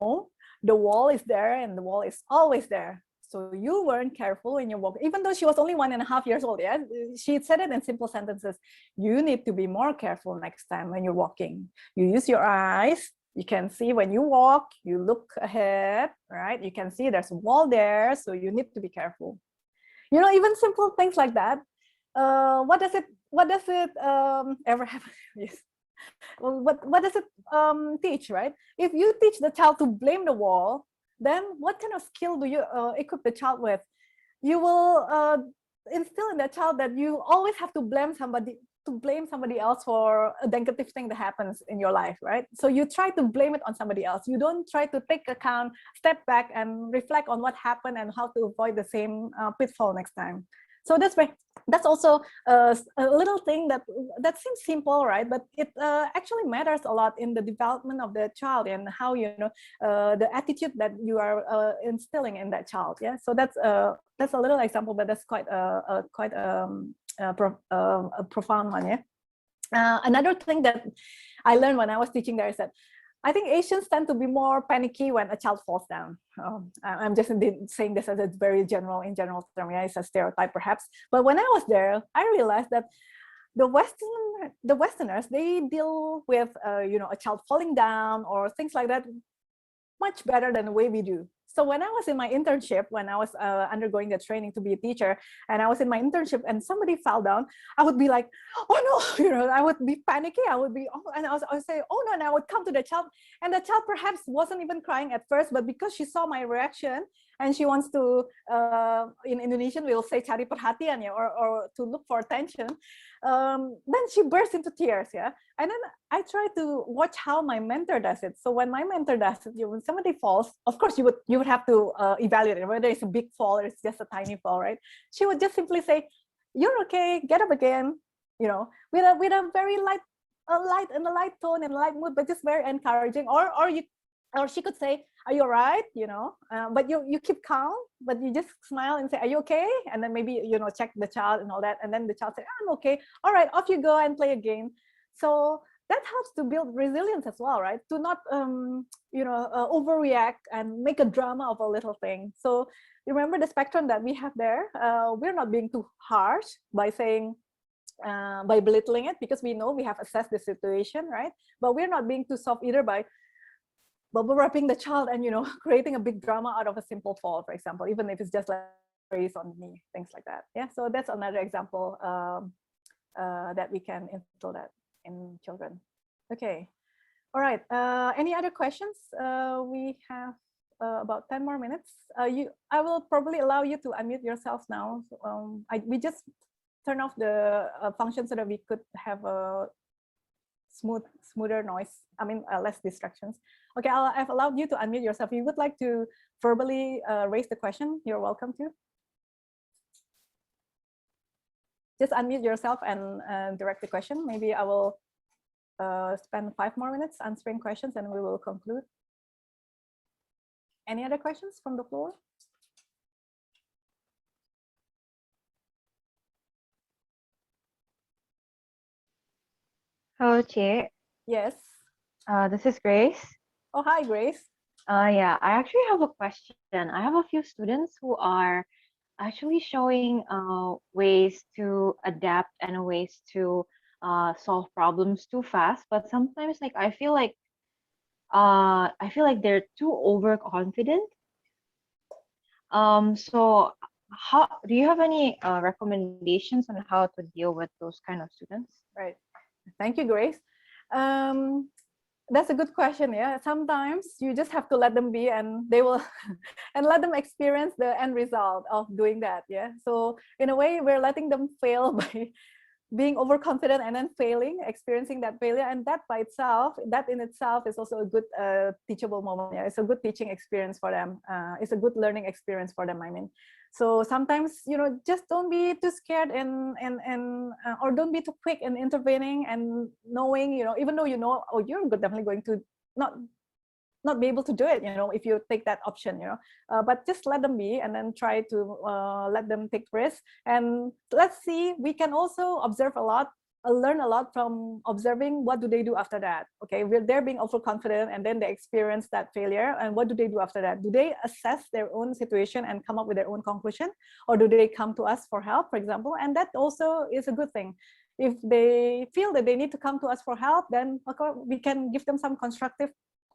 "Oh, the wall is there and the wall is always there. So you weren't careful when you walk," even though she was only 1.5 years old. Yeah, she said it in simple sentences. "You need to be more careful next time when you're walking. You use your eyes. You can see when you walk, you look ahead, right? You can see there's a wall there, so you need to be careful." You know, even simple things like that. What does it ever happen? Yes. Well, what does it teach, right? If you teach the child to blame the wall, then what kind of skill do you equip the child with? You will instill in the child that you always have to blame somebody else for a negative thing that happens in your life, right? So you try to blame it on somebody else. You don't try to take account, step back and reflect on what happened and how to avoid the same pitfall next time. So that's also a little thing that seems simple, right? But it actually matters a lot in the development of the child and how, you know, the attitude that you are instilling in that child. Yeah. So that's a little example, but that's quite a profound one. Yeah. Another thing that I learned when I was teaching there is that I think Asians tend to be more panicky when a child falls down. I'm just saying this as a very general term. Yeah, it's a stereotype perhaps. But when I was there, I realized that the Westerners, they deal with you know, a child falling down or things like that much better than the way we do. So when I was in my internship, when I was undergoing the training to be a teacher, and I was in my internship and somebody fell down, I would be like, "Oh no," you know, I would be panicky. I would be, "Oh," and I would say, "Oh no," and I would come to the child, and the child perhaps wasn't even crying at first, but because she saw my reaction and she wants to, in Indonesian, we'll say cari perhatian, yeah, or to look for attention, then she burst into tears, yeah. And then I try to watch how my mentor does it. So when my mentor does it, when somebody falls, of course you would have to evaluate it, whether it's a big fall or it's just a tiny fall, right? She would just simply say, "You're okay, get up again," you know, with a very light tone and light mood, but just very encouraging. Or she could say, "Are you all right?" You know, but you keep calm, but you just smile and say, "Are you okay?" And then maybe, you know, check the child and all that. And then the child said, "I'm okay. All right, off you go and play again." So that helps to build resilience as well, right? To not, overreact and make a drama of a little thing. So remember the spectrum that we have there. We're not being too harsh by saying, by belittling it, because we know we have assessed the situation, right? But we're not being too soft either by bubble wrapping the child and, creating a big drama out of a simple fall, for example, even if it's just like raise on me, things like that. Yeah, so that's another example that we can instill that in children. Okay, all right. Any other questions? We have about 10 more minutes. I will probably allow you to unmute yourself now. We just turn off the function so that we could have a smoother noise. I mean, less distractions. Okay, I've allowed you to unmute yourself. If you would like to verbally raise the question, you're welcome to. Just unmute yourself and direct the question. Maybe I will spend 5 more minutes answering questions and we will conclude. Any other questions from the floor? Hello, Che. Yes. This is Grace. Oh, hi, Grace. Yeah, I actually have a question. I have a few students who are actually showing ways to adapt and ways to solve problems too fast. But sometimes, like I feel like they're too overconfident. So how do you have any recommendations on how to deal with those kind of students? Right. Thank you, Grace. That's a good question. Yeah, sometimes you just have to let them be, and they will, and let them experience the end result of doing that. Yeah. So in a way, we're letting them fail by being overconfident and then failing, experiencing that failure, and that by itself, that in itself is also a good teachable moment. Yeah, it's a good teaching experience for them. It's a good learning experience for them. I mean, so sometimes just don't be too scared and or don't be too quick in intervening and knowing even though oh, you're definitely going to not be able to do it, if you take that option, but just let them be and then try to let them take risks. And let's see, we can also observe a lot, learn a lot from observing what do they do after that. Okay, they're being overconfident and then they experience that failure, and what do they do after that? Do they assess their own situation and come up with their own conclusion, or do they come to us for help, for example? And that also is a good thing. If they feel that they need to come to us for help, then okay, we can give them some constructive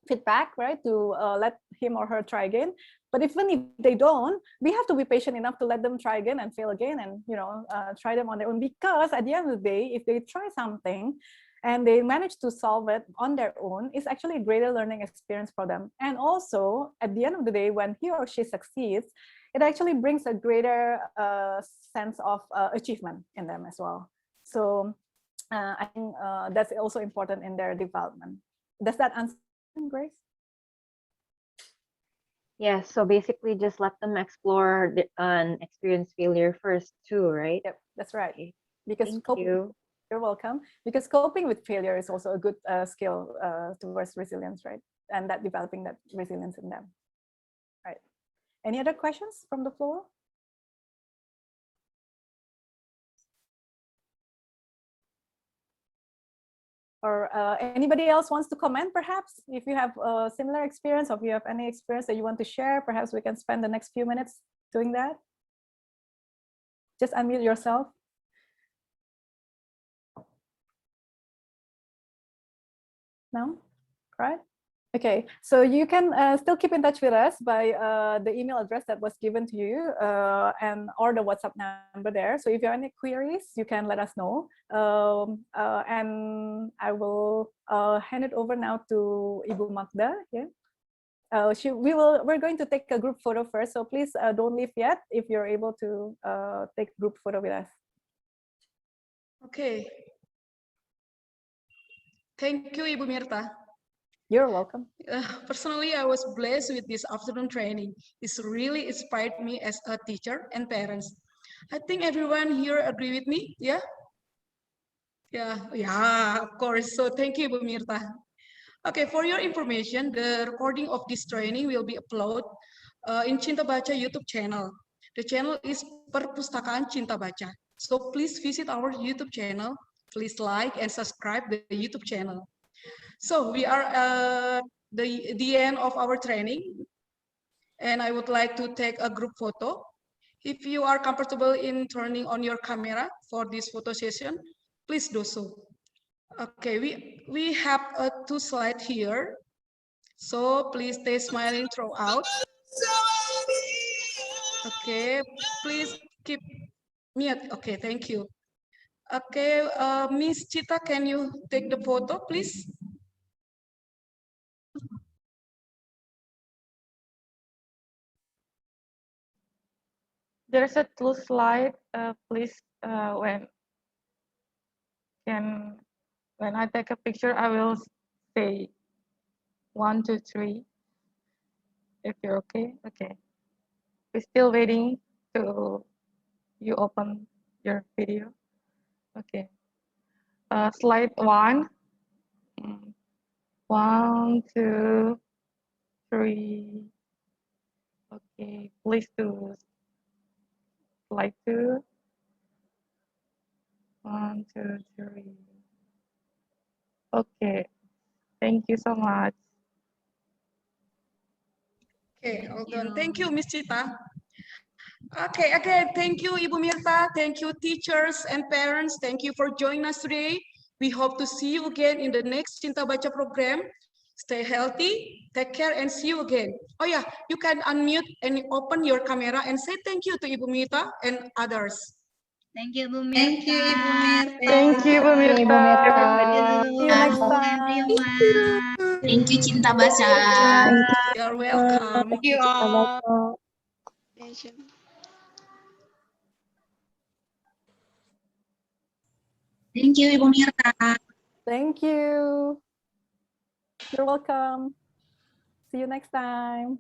feedback, right, to let him or her try again. But even if they don't, we have to be patient enough to let them try again and fail again, and try them on their own, because at the end of the day, if they try something and they manage to solve it on their own, it's actually a greater learning experience for them. And also at the end of the day, when he or she succeeds, it actually brings a greater sense of achievement in them as well. So I think that's also important in their development. Does that answer, Grace? Yeah, so basically just let them explore and experience failure first too, right? Yep, that's right. Because you're welcome. Because coping with failure is also a good skill towards resilience, right? And that developing that resilience in them. Right. Any other questions from the floor? Or anybody else wants to comment, perhaps? If you have a similar experience, or if you have any experience that you want to share, perhaps we can spend the next few minutes doing that. Just unmute yourself. No? Right? Okay, so you can still keep in touch with us by the email address that was given to you and or the WhatsApp number there. So if you have any queries, you can let us know. And I will hand it over now to Ibu Magda. Yeah, we're going to take a group photo first. So please don't leave yet if you're able to take a group photo with us. Okay. Thank you, Ibu Mirtha. You're welcome. Personally, I was blessed with this afternoon training. It's really inspired me as a teacher and parents. I think everyone here agree with me, yeah? Yeah, of course. So thank you, Bu Mirtha. Okay, for your information, the recording of this training will be uploaded in Cinta Baca YouTube channel. The channel is Perpustakaan Cinta Baca. So please visit our YouTube channel Please like and subscribe the YouTube channel. So we are at the end of our training, and I would like to take a group photo. If you are comfortable in turning on your camera for this photo session, please do so. Okay, we have two slides here, so please stay smiling throughout. Okay, please keep mute. Okay, thank you. Okay, Miss Chita, can you take the photo, please? There's a two slide. Please, when I take a picture, I will say 1, 2, 3. If you're okay, okay. We're still waiting to you open your video. Okay. Slide 1. 1, 2, 3. Okay. Please do slide 2. 1, 2, 3. Okay. Thank you so much. Okay, hold on. Thank you, Miss Chita. Okay, again, thank you, Ibu Mirtha. Thank you, teachers and parents. Thank you for joining us today. We hope to see you again in the next Cinta Baca program. Stay healthy, take care, and see you again. Oh yeah, you can unmute and open your camera and say thank you to Ibu Mirtha and others. Thank you, Ibu Mirtha. Thank you, Ibu Mirtha. Thank you, Bu Ibu Mirta. Mirta. See you next Hello, time. everyone. Thank you, Cinta Baca. You're welcome. Thank you all. Thank you, Ibu Mirtha. Thank you. You're welcome. See you next time.